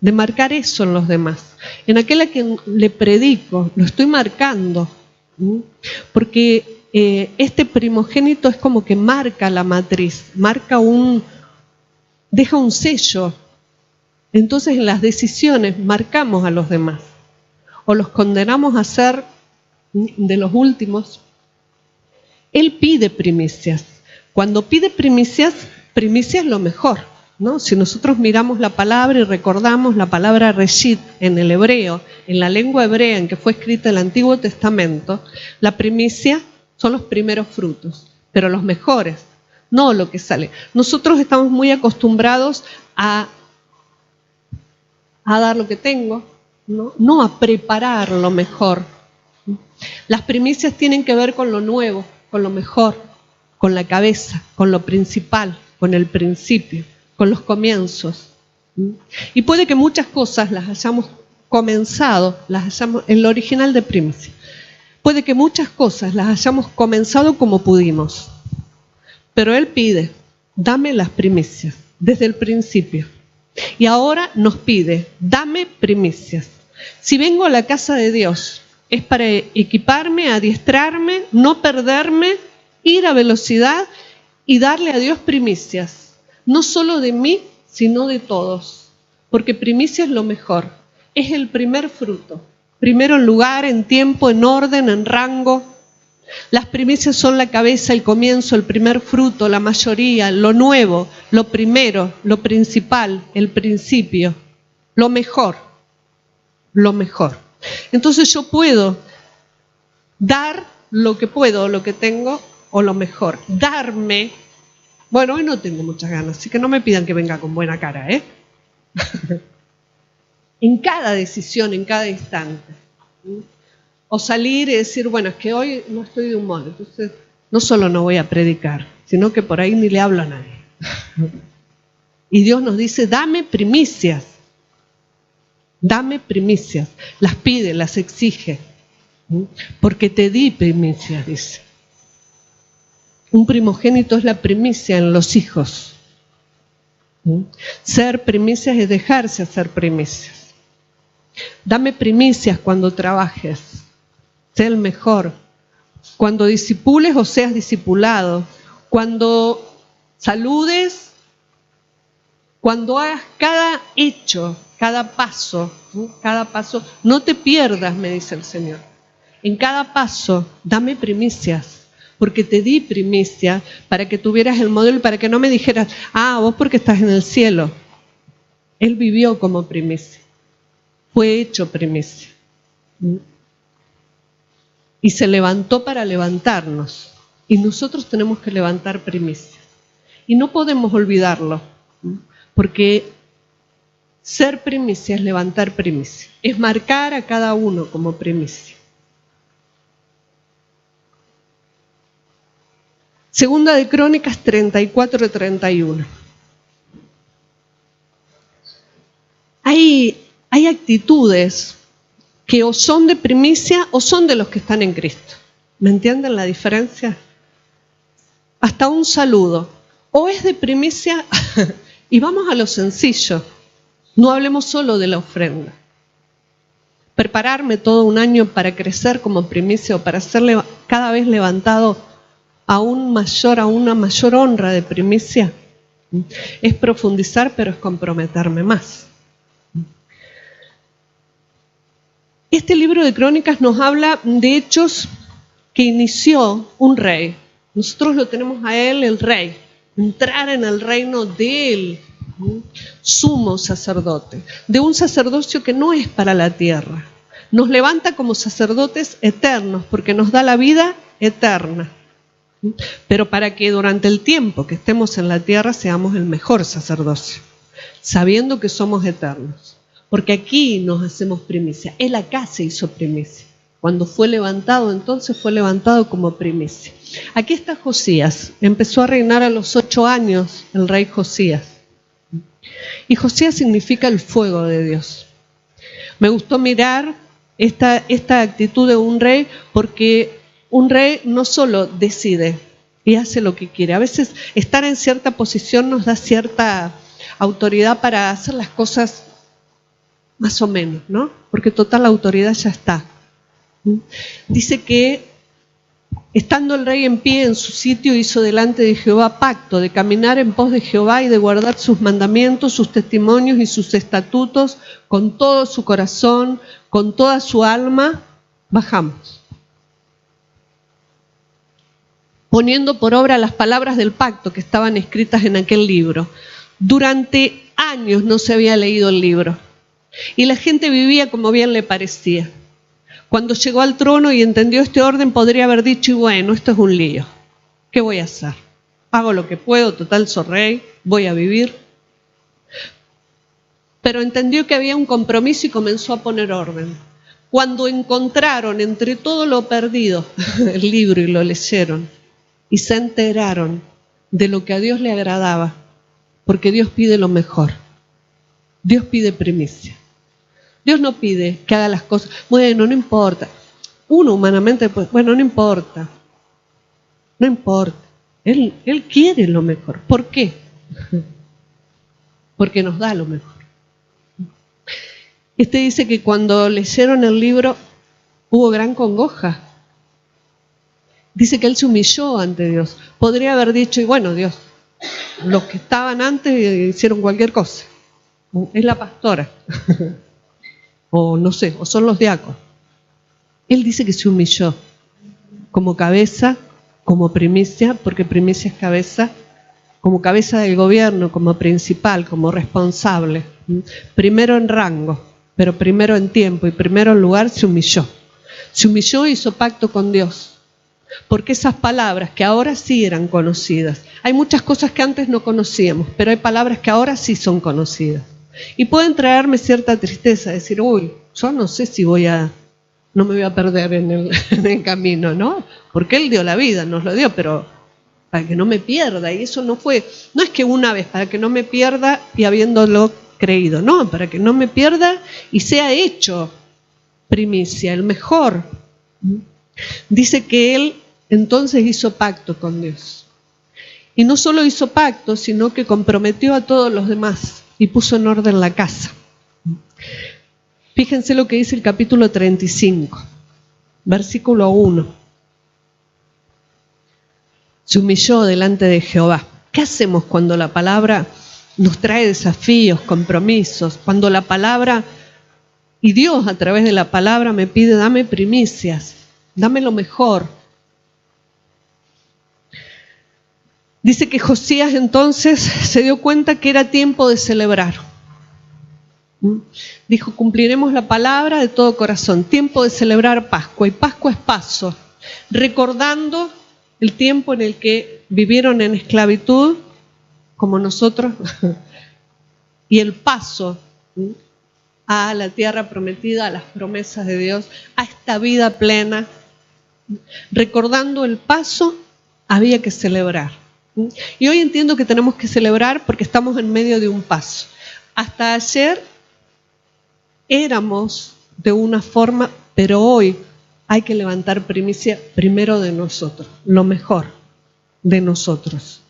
de marcar eso en los demás. En aquel a quien le predico, lo estoy marcando, porque este primogénito es como que marca la matriz, deja un sello. Entonces en las decisiones marcamos a los demás, o los condenamos a ser de los últimos. Él pide primicias. Cuando pide primicias, primicia es lo mejor, ¿no? Si nosotros miramos la palabra y recordamos la palabra reshit en el hebreo, en la lengua hebrea en que fue escrita el Antiguo Testamento, la primicia son los primeros frutos, pero los mejores, no lo que sale. Nosotros estamos muy acostumbrados a dar lo que tengo, no a preparar lo mejor. Las primicias tienen que ver con lo nuevo, con lo mejor, con la cabeza, con lo principal, con el principio, con los comienzos. Y puede que muchas cosas las hayamos comenzado, en lo original de primicia. Puede que muchas cosas las hayamos comenzado como pudimos. Pero Él pide, dame las primicias desde el principio. Y ahora nos pide, dame primicias. Si vengo a la casa de Dios es para equiparme, adiestrarme, no perderme, ir a velocidad y darle a Dios primicias. No solo de mí, sino de todos. Porque primicia es lo mejor. Es el primer fruto. Primero en lugar, en tiempo, en orden, en rango. Las primicias son la cabeza, el comienzo, el primer fruto, la mayoría, lo nuevo, lo primero, lo principal, el principio, lo mejor, lo mejor. Entonces yo puedo dar lo que puedo, lo que tengo, o lo mejor. Darme, bueno, hoy no tengo muchas ganas, así que no me pidan que venga con buena cara, ¿eh? En cada decisión, en cada instante. O salir y decir, bueno, es que hoy no estoy de humor, entonces no solo no voy a predicar, sino que por ahí ni le hablo a nadie. Y Dios nos dice, dame primicias. Dame primicias. Las pide, las exige. Porque te di primicias, dice. Un primogénito es la primicia en los hijos. Ser primicias es dejarse hacer primicias. Dame primicias cuando trabajes. Sé el mejor. Cuando discipules o seas discipulado. Cuando saludes. Cuando hagas cada hecho, cada paso, no te pierdas, me dice el Señor. En cada paso, dame primicias, porque te di primicia para que tuvieras el modelo y para que no me dijeras, vos porque estás en el cielo. Él vivió como primicia, fue hecho primicia. Y se levantó para levantarnos. Y nosotros tenemos que levantar primicias. Y no podemos olvidarlo, porque ser primicia es levantar primicia, es marcar a cada uno como primicia. Segunda de Crónicas 34-31. Hay actitudes que o son de primicia o son de los que están en Cristo. ¿Me entienden la diferencia? Hasta un saludo. O es de primicia y vamos a lo sencillo. No hablemos solo de la ofrenda. Prepararme todo un año para crecer como primicia o para ser cada vez levantado a una mayor honra de primicia es profundizar, pero es comprometerme más. Este libro de Crónicas nos habla de hechos que inició un rey. Nosotros lo tenemos a él, el rey. Entrar en el reino de él, sumo sacerdote, de un sacerdocio que no es para la tierra. Nos levanta como sacerdotes eternos porque nos da la vida eterna. Pero para que durante el tiempo que estemos en la tierra seamos el mejor sacerdocio, sabiendo que somos eternos. Porque aquí nos hacemos primicia. Él acá se hizo primicia. Cuando fue levantado, entonces fue levantado como primicia. Aquí está Josías. Empezó a reinar a los 8 años el rey Josías. Y Josías significa el fuego de Dios. Me gustó mirar esta actitud de un rey, porque un rey no solo decide y hace lo que quiere. A veces estar en cierta posición nos da cierta autoridad para hacer las cosas más o menos, ¿no? Porque total la autoridad ya está. Dice que estando el rey en pie en su sitio, hizo delante de Jehová pacto de caminar en pos de Jehová y de guardar sus mandamientos, sus testimonios y sus estatutos con todo su corazón, con toda su alma. Bajamos. Poniendo por obra las palabras del pacto que estaban escritas en aquel libro. Durante años no se había leído el libro y la gente vivía como bien le parecía. Cuando llegó al trono y entendió este orden, podría haber dicho, y bueno, esto es un lío. ¿Qué voy a hacer? Hago lo que puedo, total soy rey, voy a vivir. Pero entendió que había un compromiso y comenzó a poner orden. Cuando encontraron entre todo lo perdido el libro y lo leyeron y se enteraron de lo que a Dios le agradaba, porque Dios pide lo mejor. Dios pide primicia. Dios no pide que haga las cosas, bueno, no importa. Uno humanamente, pues, bueno, no importa. No importa. Él quiere lo mejor. ¿Por qué? Porque nos da lo mejor. Dice que cuando leyeron el libro, Hubo gran congoja. Dice que él se humilló ante Dios. Podría haber dicho, y bueno, Dios, los que estaban antes hicieron cualquier cosa. Es la pastora. O no sé, o son los diáconos. Él dice que se humilló como cabeza, como primicia, porque primicia es cabeza, como cabeza del gobierno, como principal, como responsable. Primero en rango, pero primero en tiempo y primero en lugar se humilló. Se humilló y hizo pacto con Dios. Porque esas palabras que ahora sí eran conocidas, hay muchas cosas que antes no conocíamos, pero hay palabras que ahora sí son conocidas. Y pueden traerme cierta tristeza, decir, uy, yo no sé si no me voy a perder en el camino, ¿no? Porque Él dio la vida, nos lo dio, pero para que no me pierda. Y eso no es que una vez, para que no me pierda y habiéndolo creído, no, para que no me pierda y sea hecho primicia, el mejor. Dice que él entonces hizo pacto con Dios. Y no solo hizo pacto, sino que comprometió a todos los demás y puso en orden la casa. Fíjense lo que dice el capítulo 35, versículo 1. Se humilló delante de Jehová. ¿Qué hacemos cuando la palabra nos trae desafíos, compromisos? Cuando la palabra, y Dios a través de la palabra me pide, dame primicias, dame lo mejor. Dice que Josías entonces se dio cuenta que era tiempo de celebrar. Dijo, cumpliremos la palabra de todo corazón, tiempo de celebrar Pascua, y Pascua es paso, recordando el tiempo en el que vivieron en esclavitud, como nosotros, y el paso a la tierra prometida, a las promesas de Dios, a esta vida plena. Recordando el paso, había que celebrar. Y hoy entiendo que tenemos que celebrar porque estamos en medio de un paso. Hasta ayer éramos de una forma, pero hoy hay que levantar primicia primero de nosotros, lo mejor de nosotros.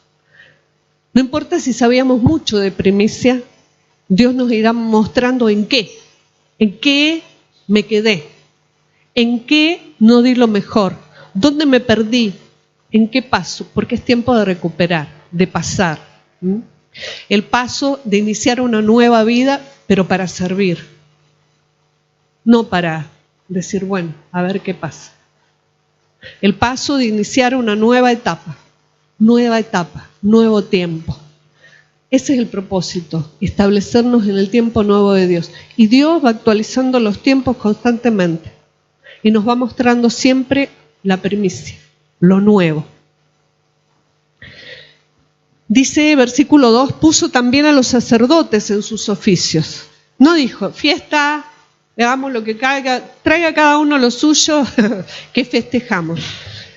No importa si sabíamos mucho de primicia, Dios nos irá mostrando en qué me quedé, en qué no di lo mejor, dónde me perdí, en qué paso, porque es tiempo de recuperar, de pasar. El paso de iniciar una nueva vida, pero para servir, no para decir, bueno, a ver qué pasa. El paso de iniciar una nueva etapa, nuevo tiempo. Ese es el propósito, establecernos en el tiempo nuevo de Dios. Y Dios va actualizando los tiempos constantemente y nos va mostrando siempre la primicia, lo nuevo. Dice versículo 2, puso también a los sacerdotes en sus oficios. No dijo, fiesta, hagamos lo que caiga, traiga cada uno lo suyo, que festejamos.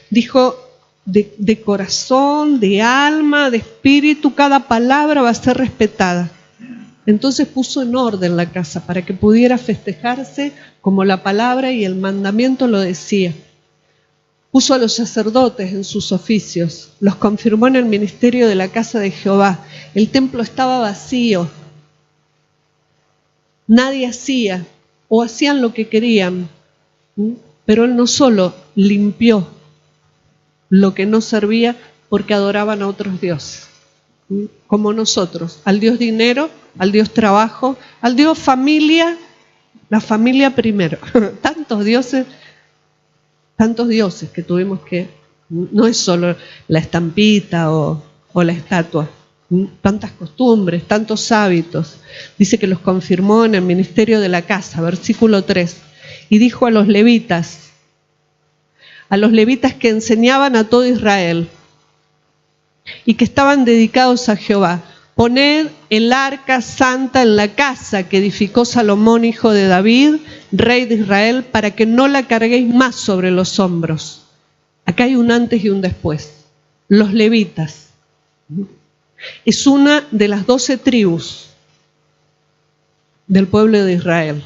Dijo, de corazón, de alma, de espíritu, cada palabra va a ser respetada. Entonces puso en orden la casa para que pudiera festejarse como la palabra y el mandamiento lo decía. Puso a los sacerdotes en sus oficios, los confirmó en el ministerio de la casa de Jehová. El templo estaba vacío. Nadie hacía, o hacían lo que querían, pero él no solo limpió lo que no servía porque adoraban a otros dioses, como nosotros, al Dios dinero, al Dios trabajo, al Dios familia, la familia primero. Tantos dioses que tuvimos que, no es solo la estampita o la estatua, tantas costumbres, tantos hábitos. Dice que los confirmó en el ministerio de la casa, versículo 3, y dijo a los levitas que enseñaban a todo Israel y que estaban dedicados a Jehová, poned el arca santa en la casa que edificó Salomón, hijo de David, rey de Israel, para que no la carguéis más sobre los hombros. Acá hay un antes y un después. Los levitas. Es una de las 12 tribus del pueblo de Israel,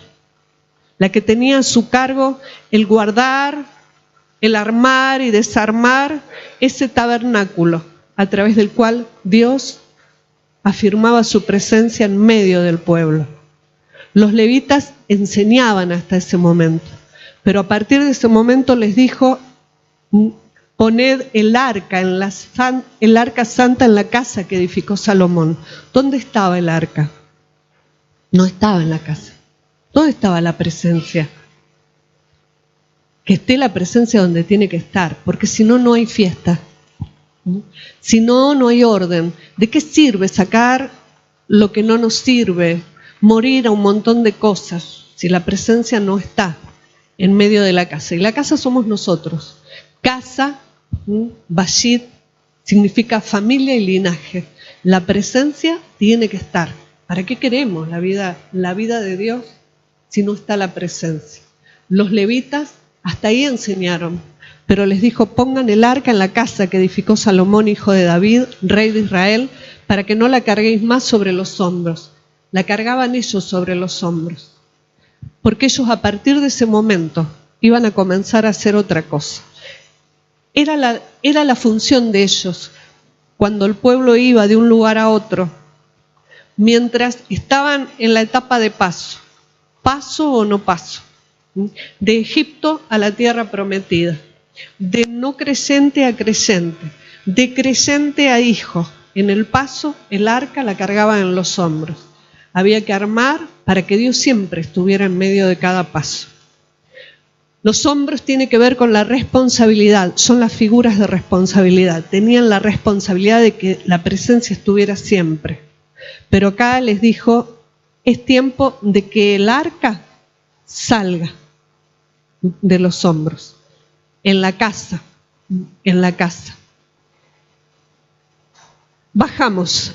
la que tenía a su cargo el guardar, el armar y desarmar ese tabernáculo a través del cual Dios afirmaba su presencia en medio del pueblo. Los levitas enseñaban hasta ese momento, Pero a partir de ese momento les dijo, poned el arca santa en la casa que edificó Salomón. ¿Dónde estaba el arca? No estaba en la casa. ¿Dónde estaba la presencia? Que esté la presencia donde tiene que estar, porque si no, no hay fiesta. Si no, no hay orden. ¿De qué sirve sacar lo que no nos sirve? Morir a un montón de cosas si la presencia no está en medio de la casa. Y la casa somos nosotros. Casa, Bashit, significa familia y linaje. La presencia tiene que estar. ¿Para qué queremos la vida de Dios si no está la presencia? Los levitas hasta ahí enseñaron, pero les dijo, pongan el arca en la casa que edificó Salomón, hijo de David, rey de Israel, para que no la carguéis más sobre los hombros. La cargaban ellos sobre los hombros, porque ellos a partir de ese momento iban a comenzar a hacer otra cosa. Era la función de ellos cuando el pueblo iba de un lugar a otro, mientras estaban en la etapa de paso o no paso, de Egipto a la tierra prometida, de no creyente a creyente, de creyente a hijo. En el paso, el arca la cargaban en los hombros. Había que armar para que Dios siempre estuviera en medio de cada paso. Los hombros tienen que ver con la responsabilidad, son las figuras de responsabilidad. Tenían la responsabilidad de que la presencia estuviera siempre. Pero acá les dijo, es tiempo de que el arca salga de los hombros, en la casa. Bajamos.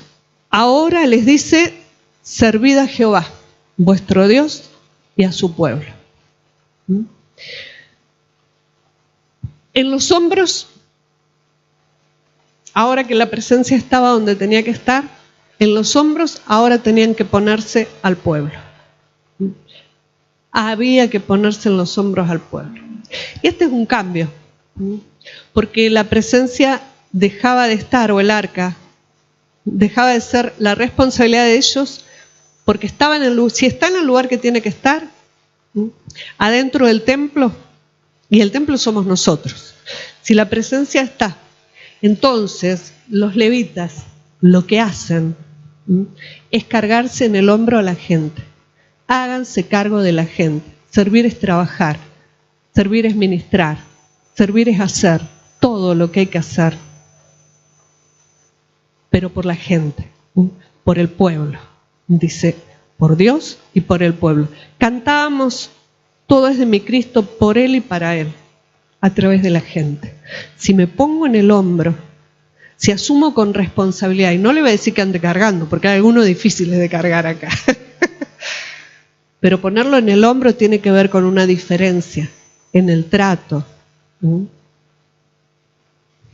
Ahora les dice, servid a Jehová, vuestro Dios, y a su pueblo. En los hombros, ahora que la presencia estaba donde tenía que estar, en los hombros ahora tenían que ponerse al pueblo. Había que ponerse en los hombros al pueblo. Y este es un cambio, porque la presencia dejaba de estar, o el arca, dejaba de ser la responsabilidad de ellos, porque estaba si está en el lugar que tiene que estar, adentro del templo, y el templo somos nosotros. Si la presencia está, entonces los levitas lo que hacen es cargarse en el hombro a la gente. Háganse cargo de la gente. Servir es trabajar, servir es ministrar, servir es hacer todo lo que hay que hacer, pero por la gente, por el pueblo. Dice, por Dios y por el pueblo. Cantábamos, todo es de mi Cristo, por Él y para Él, a través de la gente. Si me pongo en el hombro, si asumo con responsabilidad, y no le voy a decir que ande cargando, porque hay algunos difíciles de cargar acá, pero ponerlo en el hombro tiene que ver con una diferencia en el trato,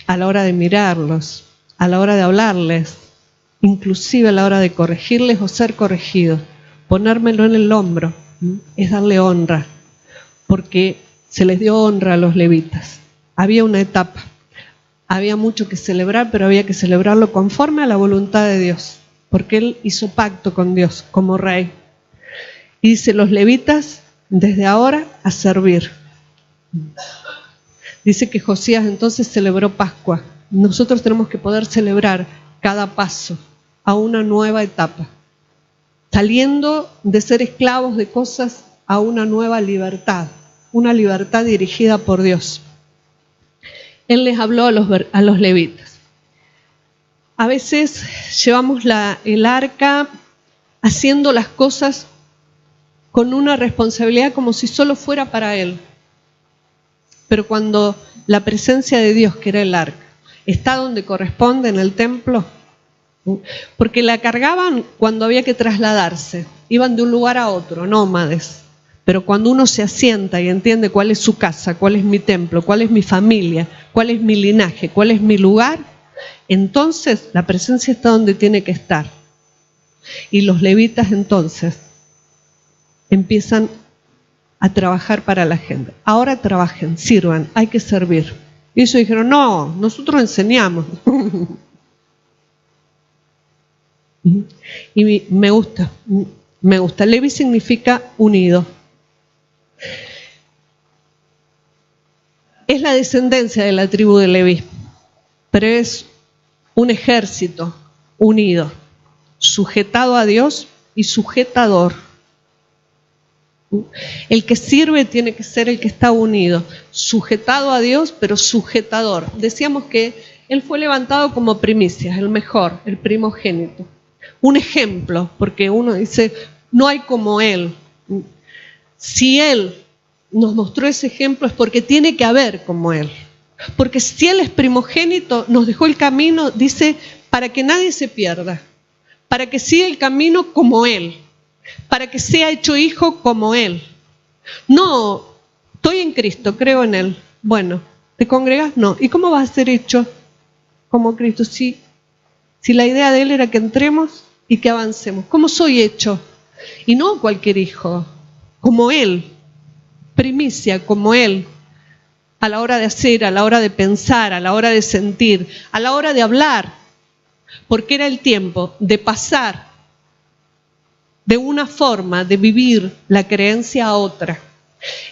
a la hora de mirarlos, a la hora de hablarles, inclusive a la hora de corregirles o ser corregidos. Ponérmelo en el hombro es darle honra, porque se les dio honra a los levitas. Había una etapa, había mucho que celebrar, pero había que celebrarlo conforme a la voluntad de Dios, porque Él hizo pacto con Dios como rey. Y dice, los levitas, desde ahora a servir. Dice que Josías entonces celebró Pascua. Nosotros tenemos que poder celebrar cada paso a una nueva etapa, saliendo de ser esclavos de cosas a una nueva libertad, una libertad dirigida por Dios. Él les habló a los levitas. A veces llevamos el arca haciendo las cosas con una responsabilidad como si solo fuera para Él. Pero cuando la presencia de Dios, que era el arca, está donde corresponde en el templo, porque la cargaban cuando había que trasladarse, iban de un lugar a otro, nómades. Pero cuando uno se asienta y entiende cuál es su casa, cuál es mi templo, cuál es mi familia, cuál es mi linaje, cuál es mi lugar, entonces la presencia está donde tiene que estar. Y los levitas entonces empiezan a trabajar para la gente. Ahora trabajen, sirvan, hay que servir. Y ellos dijeron, no, nosotros enseñamos. Y me gusta. Levi significa unido. Es la descendencia de la tribu de Leví, pero es un ejército unido, sujetado a Dios y sujetador. El que sirve tiene que ser el que está unido, sujetado a Dios, pero sujetador. Decíamos que él fue levantado como primicia, el mejor, el primogénito. Un ejemplo, porque uno dice, no hay como él. Si él nos mostró ese ejemplo es porque tiene que haber como él. Porque si él es primogénito, nos dejó el camino, dice, para que nadie se pierda, para que siga el camino como él, para que sea hecho hijo como él. No, estoy en Cristo, creo en él. Bueno, ¿te congregas? No. ¿Y cómo vas a ser hecho como Cristo? Si la idea de él era que entremos y que avancemos. ¿Cómo soy hecho? Y no cualquier hijo, como él, primicia como él, a la hora de hacer, a la hora de pensar, a la hora de sentir, a la hora de hablar, porque era el tiempo de pasar de una forma de vivir la creencia a otra.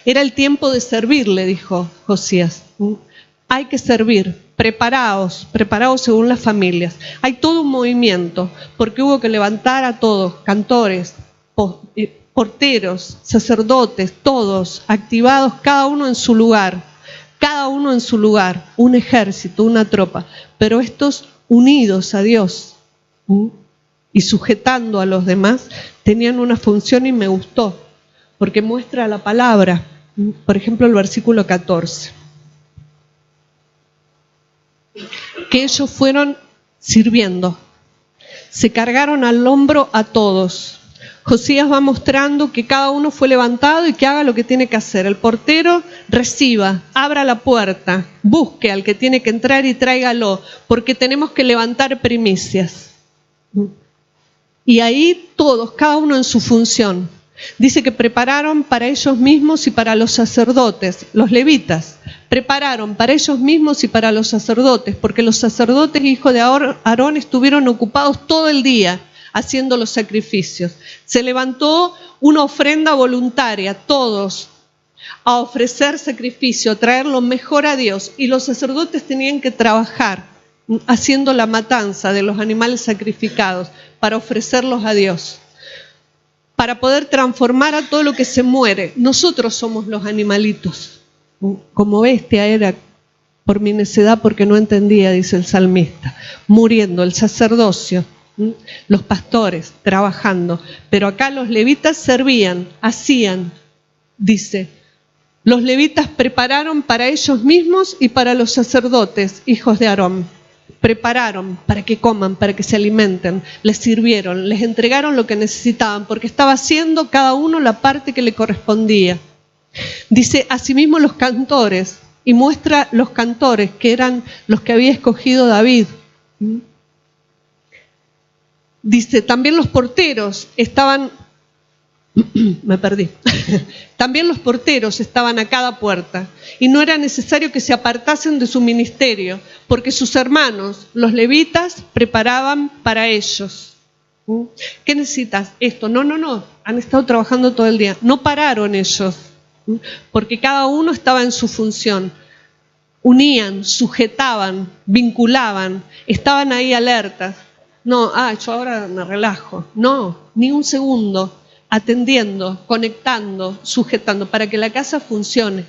Era el tiempo de servir, le dijo Josías. Hay que servir, preparaos según las familias. Hay todo un movimiento, porque hubo que levantar a todos, cantores, porteros, sacerdotes, todos activados, cada uno en su lugar, un ejército, una tropa, pero estos unidos a Dios y sujetando a los demás, tenían una función y me gustó, porque muestra la palabra. Por ejemplo, el versículo 14. Que ellos fueron sirviendo, se cargaron al hombro a todos. Josías va mostrando que cada uno fue levantado y que haga lo que tiene que hacer. El portero reciba, abra la puerta, busque al que tiene que entrar y tráigalo, porque tenemos que levantar primicias. Y ahí todos, cada uno en su función. Dice que prepararon para ellos mismos y para los sacerdotes, los levitas. Prepararon para ellos mismos y para los sacerdotes, porque los sacerdotes, hijos de Aarón, estuvieron ocupados todo el día haciendo los sacrificios. Se levantó una ofrenda voluntaria, todos, a ofrecer sacrificio, a traer lo mejor a Dios. Y los sacerdotes tenían que trabajar haciendo la matanza de los animales sacrificados para ofrecerlos a Dios, para poder transformar a todo lo que se muere. Nosotros somos los animalitos. Como bestia era por mi necedad, porque no entendía, dice el salmista, muriendo el sacerdocio, los pastores trabajando, pero acá los levitas servían, hacían, dice, los levitas prepararon para ellos mismos y para los sacerdotes, hijos de Aarón. Prepararon para que coman, para que se alimenten, les sirvieron, les entregaron lo que necesitaban, porque estaba haciendo cada uno la parte que le correspondía. Dice, asimismo los cantores, y muestra los cantores que eran los que había escogido David. Dice, también los porteros estaban, me perdí, también los porteros estaban a cada puerta y no era necesario que se apartasen de su ministerio, porque sus hermanos, los levitas, preparaban para ellos. ¿Qué necesitas? Esto. No, han estado trabajando todo el día. No pararon ellos, porque cada uno estaba en su función. Unían, sujetaban, vinculaban, estaban ahí alertas. No, yo ahora me relajo. No, ni un segundo, atendiendo, conectando, sujetando, para que la casa funcione,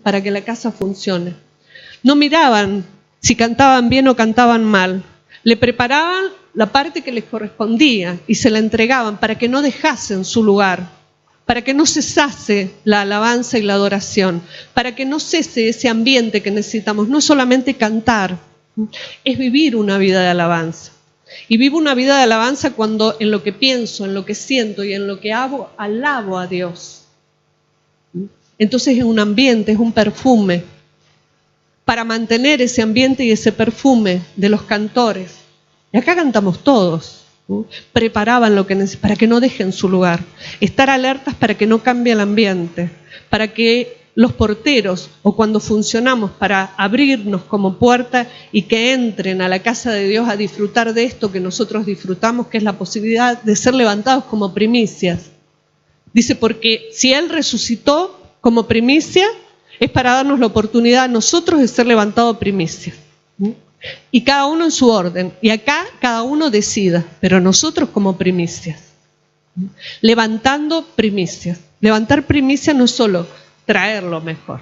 para que la casa funcione. No miraban si cantaban bien o cantaban mal. Le preparaban la parte que les correspondía y se la entregaban para que no dejasen su lugar, para que no cesase la alabanza y la adoración, para que no cese ese ambiente que necesitamos. No es solamente cantar, es vivir una vida de alabanza. Y vivo una vida de alabanza cuando en lo que pienso, en lo que siento y en lo que hago, alabo a Dios. Entonces es un ambiente, es un perfume. Para mantener ese ambiente y ese perfume de los cantores. Y acá cantamos todos. Preparaban lo que necesitaban para que no dejen su lugar. Estar alertas para que no cambie el ambiente. Para que los porteros, o cuando funcionamos para abrirnos como puerta y que entren a la casa de Dios a disfrutar de esto que nosotros disfrutamos, que es la posibilidad de ser levantados como primicias. Dice, porque si Él resucitó como primicia, Es para darnos la oportunidad a nosotros de ser levantados primicia. Y cada uno en su orden. Y acá cada uno decida, pero nosotros como primicias. Levantando primicias. Levantar primicias no es solo traerlo mejor.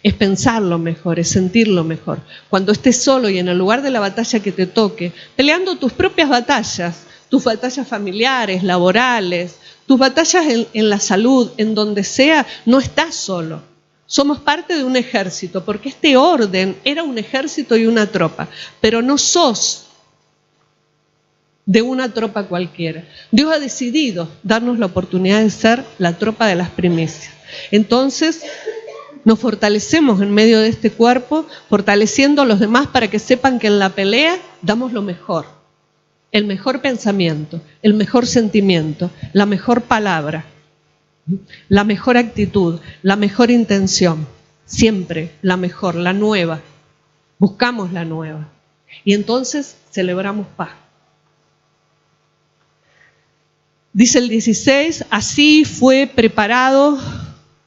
Es pensarlo mejor, es sentirlo mejor. Cuando estés solo y en el lugar de la batalla que te toque, peleando tus propias batallas, tus batallas familiares, laborales, tus batallas en la salud, en donde sea, no estás solo. Somos parte de un ejército, porque este orden era un ejército y una tropa, pero no sos de una tropa cualquiera. Dios ha decidido darnos la oportunidad de ser la tropa de las primicias. Entonces, nos fortalecemos en medio de este cuerpo, fortaleciendo a los demás para que sepan que en la pelea damos lo mejor. El mejor pensamiento, el mejor sentimiento, la mejor palabra, la mejor actitud, la mejor intención. Siempre la mejor, la nueva. Buscamos la nueva. Y entonces celebramos paz. Dice el 16, así fue preparado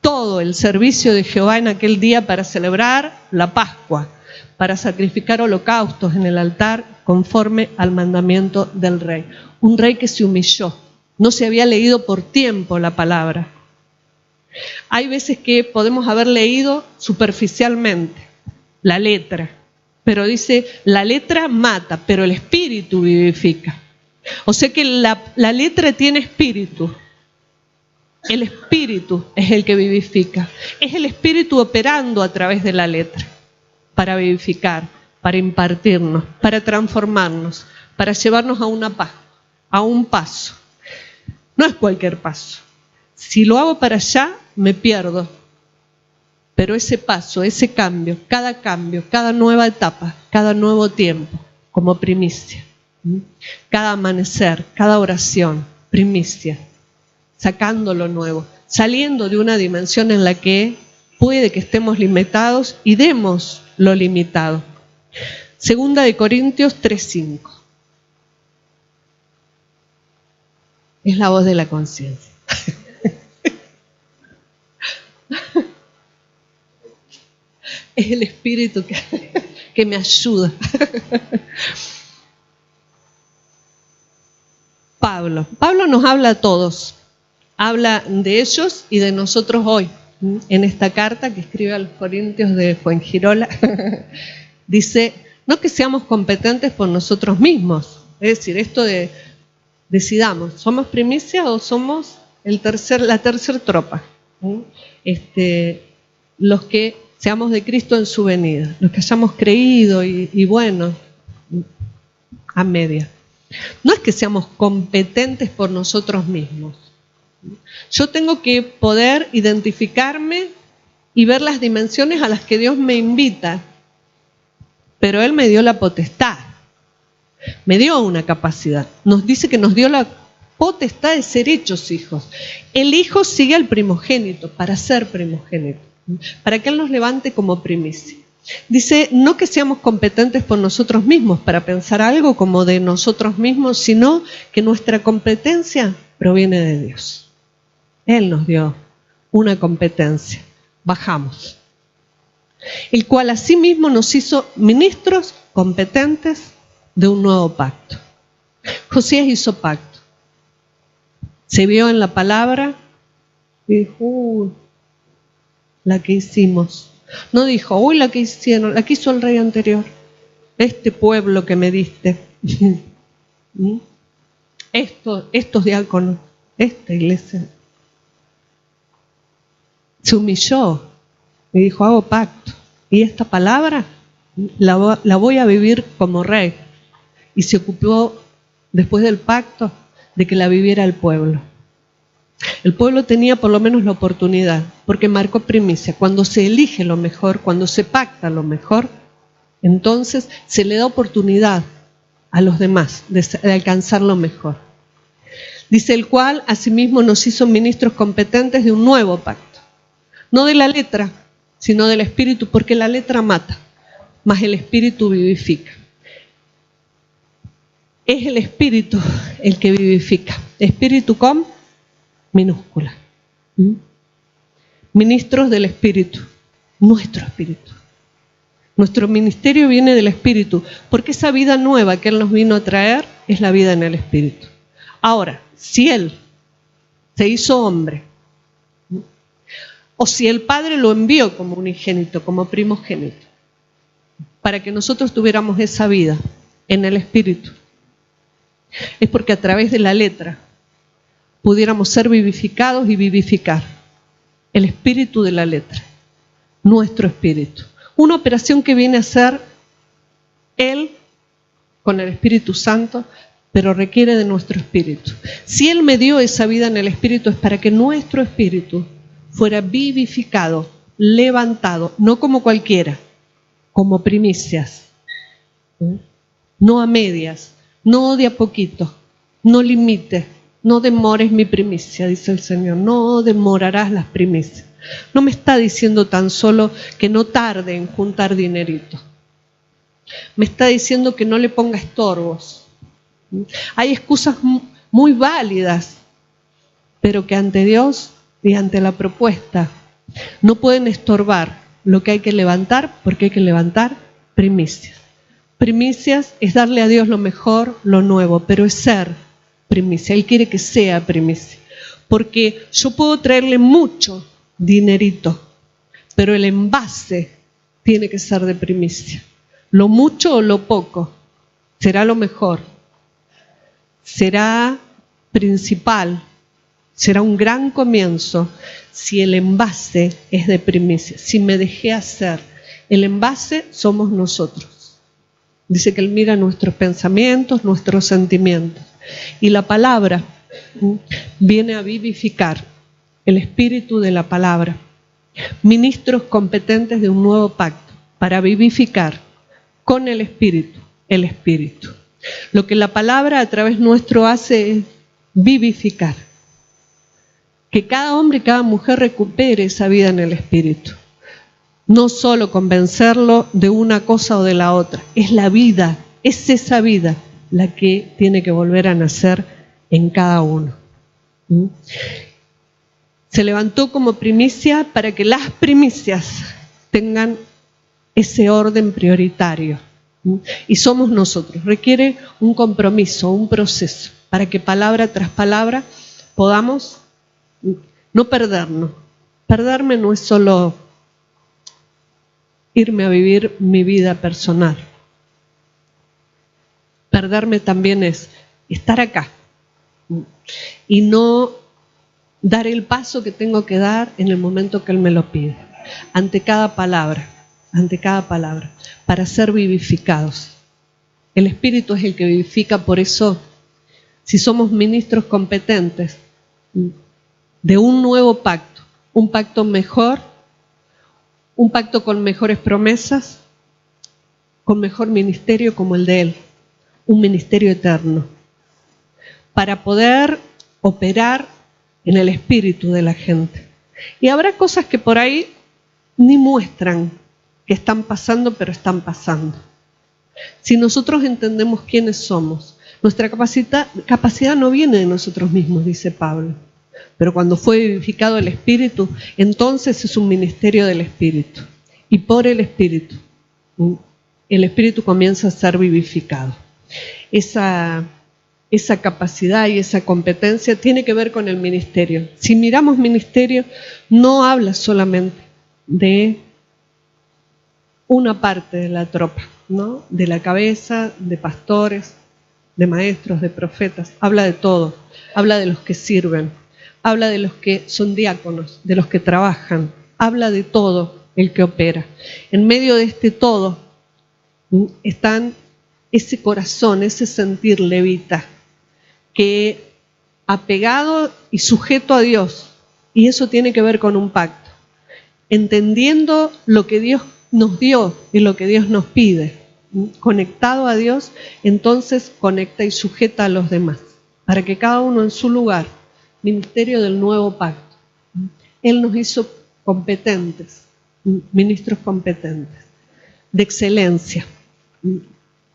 todo el servicio de Jehová en aquel día para celebrar la Pascua, para sacrificar holocaustos en el altar conforme al mandamiento del rey. Un rey que se humilló, no se había leído por tiempo la palabra. Hay veces que podemos haber leído superficialmente la letra, pero dice, la letra mata, pero el espíritu vivifica. O sea que la letra tiene espíritu. El espíritu es el que vivifica. Es el espíritu operando a través de la letra para vivificar, para impartirnos, para transformarnos, para llevarnos a una paz, a un paso. No es cualquier paso. Si lo hago para allá, me pierdo. Pero ese paso, ese cambio, cada nueva etapa, cada nuevo tiempo, como primicia. Cada amanecer, cada oración, primicia. Sacando lo nuevo, saliendo de una dimensión en la que puede que estemos limitados y demos lo limitado. Segunda de Corintios 3:5. Es la voz de la conciencia. Es el espíritu que me ayuda. Pablo nos habla a todos. Habla de ellos y de nosotros hoy. En esta carta que escribe a los Corintios de Fuengirola, dice, no que seamos competentes por nosotros mismos. Es decir, esto de decidamos, ¿somos primicia o somos la tercera tropa? Los que seamos de Cristo en su venida, los que hayamos creído y bueno, a media. No es que seamos competentes por nosotros mismos. Yo tengo que poder identificarme y ver las dimensiones a las que Dios me invita, pero Él me dio la potestad, me dio una capacidad. Nos dice que nos dio la potestad de ser hechos hijos. El hijo sigue al primogénito para ser primogénito, para que Él nos levante como primicia. Dice, no que seamos competentes por nosotros mismos para pensar algo como de nosotros mismos, sino que nuestra competencia proviene de Dios. Él nos dio una competencia. Bajamos. El cual asimismo nos hizo ministros competentes de un nuevo pacto. Josías hizo pacto. Se vio en la palabra y dijo, la que hicimos. No dijo, uy, la que hicieron, la que hizo el rey anterior. Este pueblo que me diste. Estos diáconos, esta iglesia. Se humilló y dijo, hago pacto. Y esta palabra la voy a vivir como rey. Y se ocupó, después del pacto, de que la viviera el pueblo. El pueblo tenía por lo menos la oportunidad, porque marcó primicia. Cuando se elige lo mejor, cuando se pacta lo mejor, entonces se le da oportunidad a los demás de alcanzar lo mejor. Dice, el cual asimismo nos hizo ministros competentes de un nuevo pacto. No de la letra, sino del espíritu, porque la letra mata, mas el espíritu vivifica. Es el espíritu el que vivifica. Espíritu con minúscula. ministros del Espíritu, nuestro Espíritu. Nuestro ministerio viene del Espíritu, porque esa vida nueva que Él nos vino a traer es la vida en el Espíritu. Ahora, si Él se hizo hombre, o si el Padre lo envió como unigénito, como primogénito, para que nosotros tuviéramos esa vida en el Espíritu, es porque a través de la letra pudiéramos ser vivificados y vivificar el espíritu de la letra, nuestro espíritu. Una operación que viene a hacer Él con el Espíritu Santo, pero requiere de nuestro espíritu. Si Él me dio esa vida en el Espíritu es para que nuestro espíritu fuera vivificado, levantado, no como cualquiera, como primicias, no a medias, no de a poquito, no limites, no demores mi primicia, dice el Señor, no demorarás las primicias. No me está diciendo tan solo que no tarde en juntar dinerito. Me está diciendo que no le ponga estorbos. Hay excusas muy válidas, pero que ante Dios y ante la propuesta no pueden estorbar lo que hay que levantar, porque hay que levantar primicias. Primicias es darle a Dios lo mejor, lo nuevo, pero es ser primicia. Él quiere que sea primicia, porque yo puedo traerle mucho dinerito, pero el envase tiene que ser de primicia. Lo mucho o lo poco será lo mejor, será principal, será un gran comienzo si el envase es de primicia, si me dejé hacer. El envase somos nosotros. Dice que Él mira nuestros pensamientos, nuestros sentimientos. Y la palabra viene a vivificar el espíritu de la palabra. Ministros competentes de un nuevo pacto para vivificar con el espíritu, el espíritu. Lo que la palabra a través nuestro hace es vivificar. Que cada hombre y cada mujer recupere esa vida en el espíritu. No solo convencerlo de una cosa o de la otra, es la vida, es esa vida la que tiene que volver a nacer en cada uno. Se levantó como primicia para que las primicias tengan ese orden prioritario. Y somos nosotros. Requiere un compromiso, un proceso, para que palabra tras palabra podamos no perdernos. Perderme no es solo irme a vivir mi vida personal. Perderme también es estar acá y no dar el paso que tengo que dar en el momento que Él me lo pide. Ante cada palabra, para ser vivificados. El Espíritu es el que vivifica, por eso, si somos ministros competentes de un nuevo pacto, un pacto mejor, un pacto con mejores promesas, con mejor ministerio como el de Él, un ministerio eterno, para poder operar en el espíritu de la gente. Y habrá cosas que por ahí ni muestran que están pasando, pero están pasando. Si nosotros entendemos quiénes somos, nuestra capacidad no viene de nosotros mismos, dice Pablo. Pero cuando fue vivificado el Espíritu, entonces es un ministerio del Espíritu. Y por el Espíritu comienza a ser vivificado. Esa capacidad y esa competencia tiene que ver con el ministerio. Si miramos ministerio, no habla solamente de una parte de la tropa, ¿no? De la cabeza, de pastores, de maestros, de profetas. Habla de todo. Habla de los que sirven. Habla de los que son diáconos, de los que trabajan. Habla de todo el que opera. En medio de este todo están ese corazón, ese sentir levita, que apegado y sujeto a Dios, y eso tiene que ver con un pacto, entendiendo lo que Dios nos dio y lo que Dios nos pide, conectado a Dios, entonces conecta y sujeta a los demás, para que cada uno en su lugar, ministerio del nuevo pacto. Él nos hizo competentes, ministros competentes, de excelencia,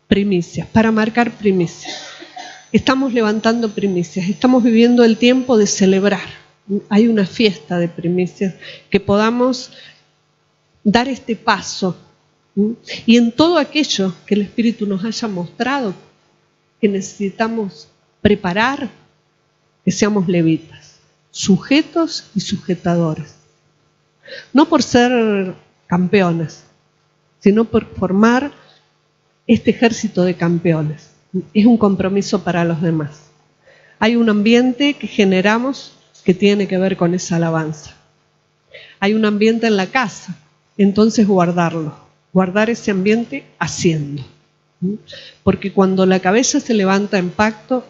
primicias, para marcar primicias. Estamos levantando primicias, estamos viviendo el tiempo de celebrar, hay una fiesta de primicias, que podamos dar este paso. Y en todo aquello que el Espíritu nos haya mostrado, que necesitamos preparar, que seamos levitas, sujetos y sujetadores. No por ser campeones, sino por formar este ejército de campeones. Es un compromiso para los demás. Hay un ambiente que generamos que tiene que ver con esa alabanza. Hay un ambiente en la casa, entonces guardar ese ambiente haciendo. Porque cuando la cabeza se levanta en pacto,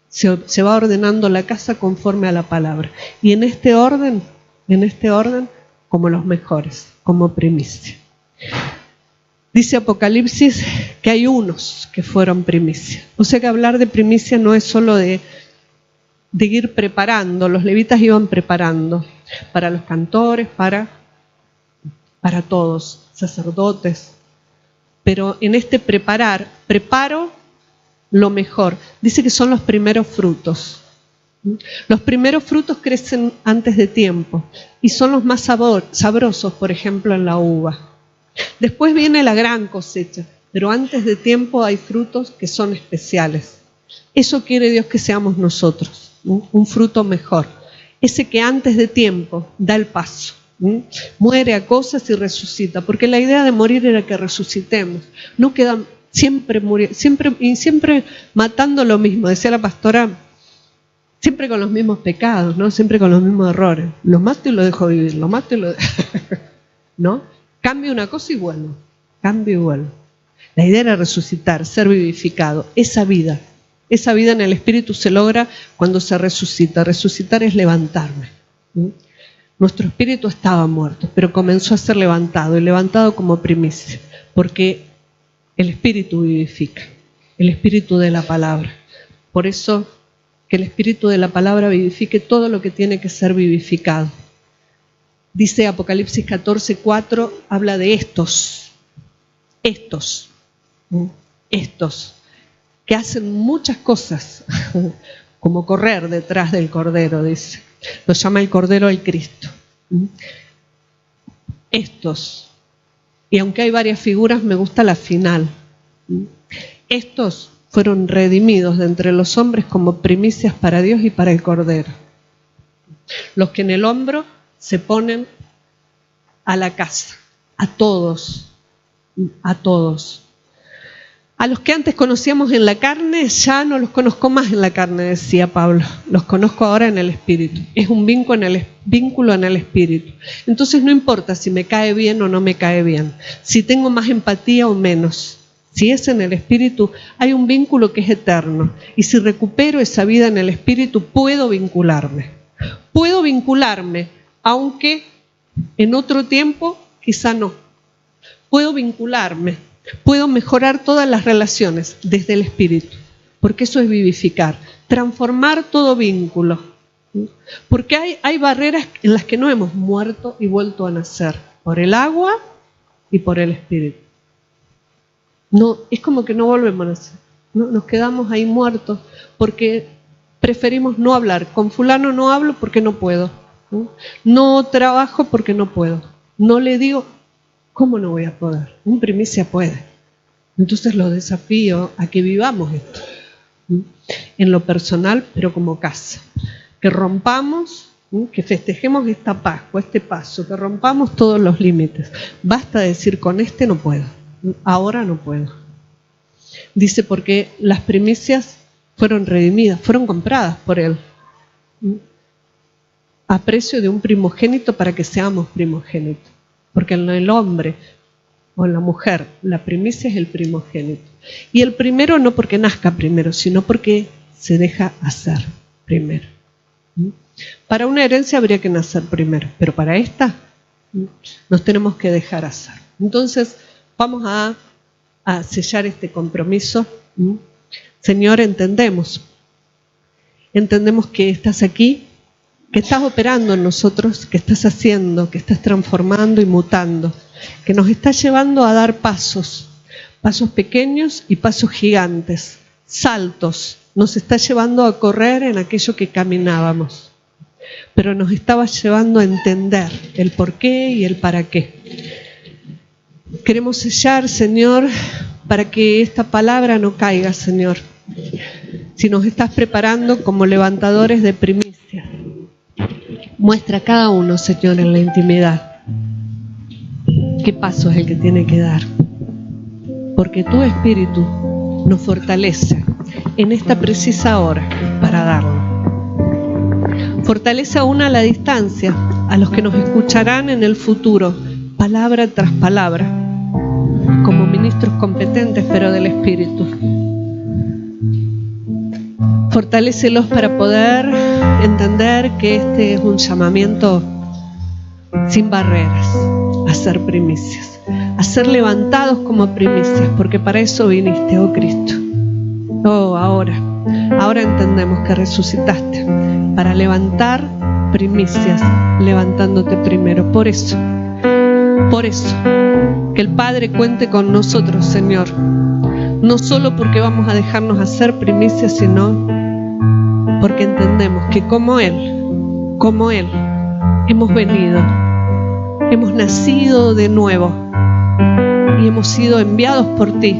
se va ordenando la casa conforme a la palabra. Y en este orden, como los mejores, como primicia. Dice Apocalipsis que hay unos que fueron primicia. O sea que hablar de primicia no es solo de ir preparando. Los levitas iban preparando para los cantores, para todos, sacerdotes. Pero en este preparo lo mejor. Dice que son los primeros frutos. Los primeros frutos crecen antes de tiempo y son los más sabrosos, por ejemplo, en la uva. Después viene la gran cosecha, pero antes de tiempo hay frutos que son especiales. Eso quiere Dios que seamos nosotros, un fruto mejor. Ese que antes de tiempo da el paso, muere a cosas y resucita, porque la idea de morir era que resucitemos. No quedan siempre matando lo mismo, decía la pastora, siempre con los mismos pecados, ¿no? Siempre con los mismos errores. Los mato y los dejo vivir, los mato y los ¿no? Cambio una cosa y vuelvo, cambio y vuelvo. La idea era resucitar, ser vivificado. Esa vida en el Espíritu se logra cuando se resucita. Resucitar es levantarme. Nuestro espíritu estaba muerto, pero comenzó a ser levantado, y levantado como primicia, porque el Espíritu vivifica, el Espíritu de la palabra. Por eso, que el Espíritu de la palabra vivifique todo lo que tiene que ser vivificado. Dice Apocalipsis 14:4, habla de estos, que hacen muchas cosas, como correr detrás del Cordero, dice. Lo llama el Cordero el Cristo. Estos, y aunque hay varias figuras, me gusta la final. Estos fueron redimidos de entre los hombres como primicias para Dios y para el Cordero. Los que en el hombro se ponen a la casa, a todos. A los que antes conocíamos en la carne, ya no los conozco más en la carne, decía Pablo. Los conozco ahora en el Espíritu. Es un vínculo en el Espíritu. Entonces no importa si me cae bien o no me cae bien, si tengo más empatía o menos. Si es en el Espíritu, hay un vínculo que es eterno. Y si recupero esa vida en el Espíritu, puedo vincularme. Puedo vincularme, aunque en otro tiempo quizá no. Puedo vincularme. Puedo mejorar todas las relaciones desde el Espíritu, porque eso es vivificar, transformar todo vínculo. Porque hay barreras en las que no hemos muerto y vuelto a nacer, por el agua y por el Espíritu. No, es como que no volvemos a nacer, no, nos quedamos ahí muertos porque preferimos no hablar. Con fulano no hablo porque no puedo, no trabajo porque no puedo, no le digo. ¿Cómo no voy a poder? Un primicia puede. Entonces los desafío a que vivamos esto. En lo personal, pero como casa. Que rompamos, que festejemos esta Pascua, este paso, que rompamos todos los límites. Basta decir, con este no puedo. Ahora no puedo. Dice, porque las primicias fueron redimidas, fueron compradas por Él. A precio de un primogénito para que seamos primogénitos. Porque en el hombre o en la mujer, la primicia es el primogénito. Y el primero no porque nazca primero, sino porque se deja hacer primero. Para una herencia habría que nacer primero, pero para esta nos tenemos que dejar hacer. Entonces vamos a sellar este compromiso. Señor, entendemos que estás aquí, que estás operando en nosotros, que estás haciendo, que estás transformando y mutando, que nos estás llevando a dar pasos pequeños y pasos gigantes, saltos, nos estás llevando a correr en aquello que caminábamos. pero nos estabas llevando a entender el por qué y el para qué. Queremos sellar, Señor, para que esta palabra no caiga, Señor. Si nos estás preparando como levantadores de primicias, muestra a cada uno, Señor, en la intimidad qué paso es el que tiene que dar. Porque tu Espíritu nos fortalece en esta precisa hora para darlo. Fortalece aún a la distancia a los que nos escucharán en el futuro, palabra tras palabra, como ministros competentes, pero del Espíritu. Fortalécelos para poder entender que este es un llamamiento sin barreras, a ser primicias, a ser levantados como primicias, porque para eso viniste, oh Cristo. Oh, ahora entendemos que resucitaste para levantar primicias, levantándote primero. Por eso, que el Padre cuente con nosotros, Señor, no solo porque vamos a dejarnos hacer primicias, sino porque entendemos que como Él, hemos venido, hemos nacido de nuevo y hemos sido enviados por ti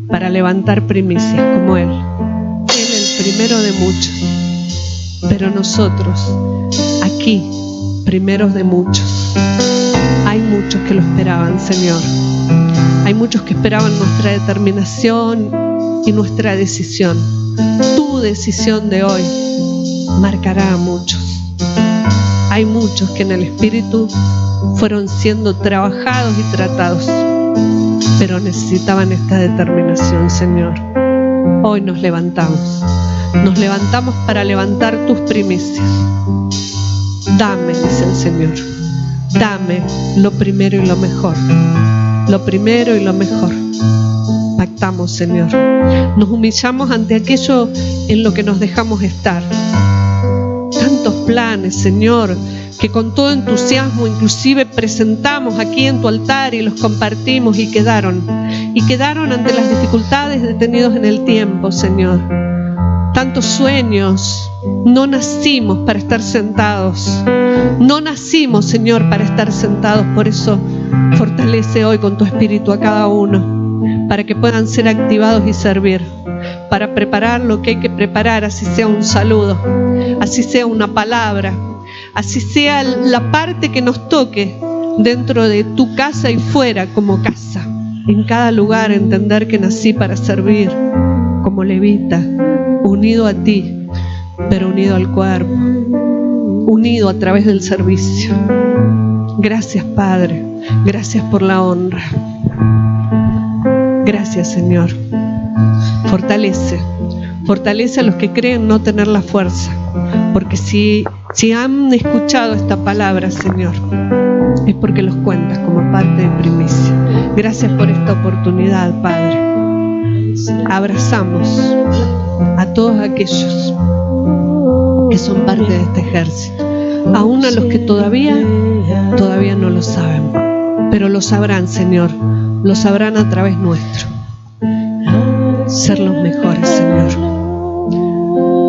para levantar primicias como Él. Él el primero de muchos, pero nosotros aquí, primeros de muchos. Hay muchos que lo esperaban, Señor. Hay muchos que esperaban nuestra determinación y nuestra decisión. Tu decisión de hoy marcará a muchos. Hay muchos que en el Espíritu fueron siendo trabajados y tratados, pero necesitaban esta determinación, Señor. Hoy nos levantamos para levantar tus primicias. Dame, dice el Señor, dame lo primero y lo mejor. Lo primero y lo mejor. Pactamos, Señor. Nos humillamos ante aquello en lo que nos dejamos estar. Tantos planes, Señor, que con todo entusiasmo inclusive presentamos aquí en tu altar y los compartimos y quedaron ante las dificultades detenidos en el tiempo, Señor. Tantos sueños, no nacimos para estar sentados, no nacimos, Señor, para estar sentados. Por eso fortalece hoy con tu Espíritu a cada uno, para que puedan ser activados y servir, para preparar lo que hay que preparar, así sea un saludo, así sea una palabra, así sea la parte que nos toque dentro de tu casa y fuera como casa. En cada lugar entender que nací para servir como levita, unido a ti, pero unido al cuerpo, unido a través del servicio. Gracias, Padre, gracias por la honra. Gracias, Señor. Fortalece a los que creen no tener la fuerza, porque si han escuchado esta palabra, Señor, es porque los cuentas como parte de primicia. Gracias por esta oportunidad, Padre. Abrazamos a todos aquellos que son parte de este ejército, aún a los que todavía no lo saben, pero lo sabrán, Señor, lo sabrán a través nuestro. Ser los mejores, Señor.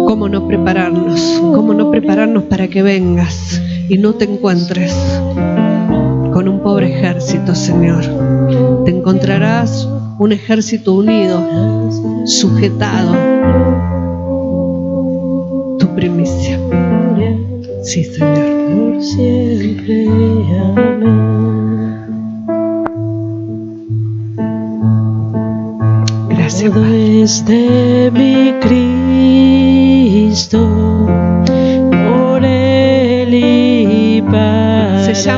¿Cómo no prepararnos para que vengas y no te encuentres con un pobre ejército, Señor? Te encontrarás un ejército unido, sujetado. Tu primicia. Sí, Señor. Por siempre, amén. Gracias, Padre. Es de mi Cristo, por Él y para. Se llama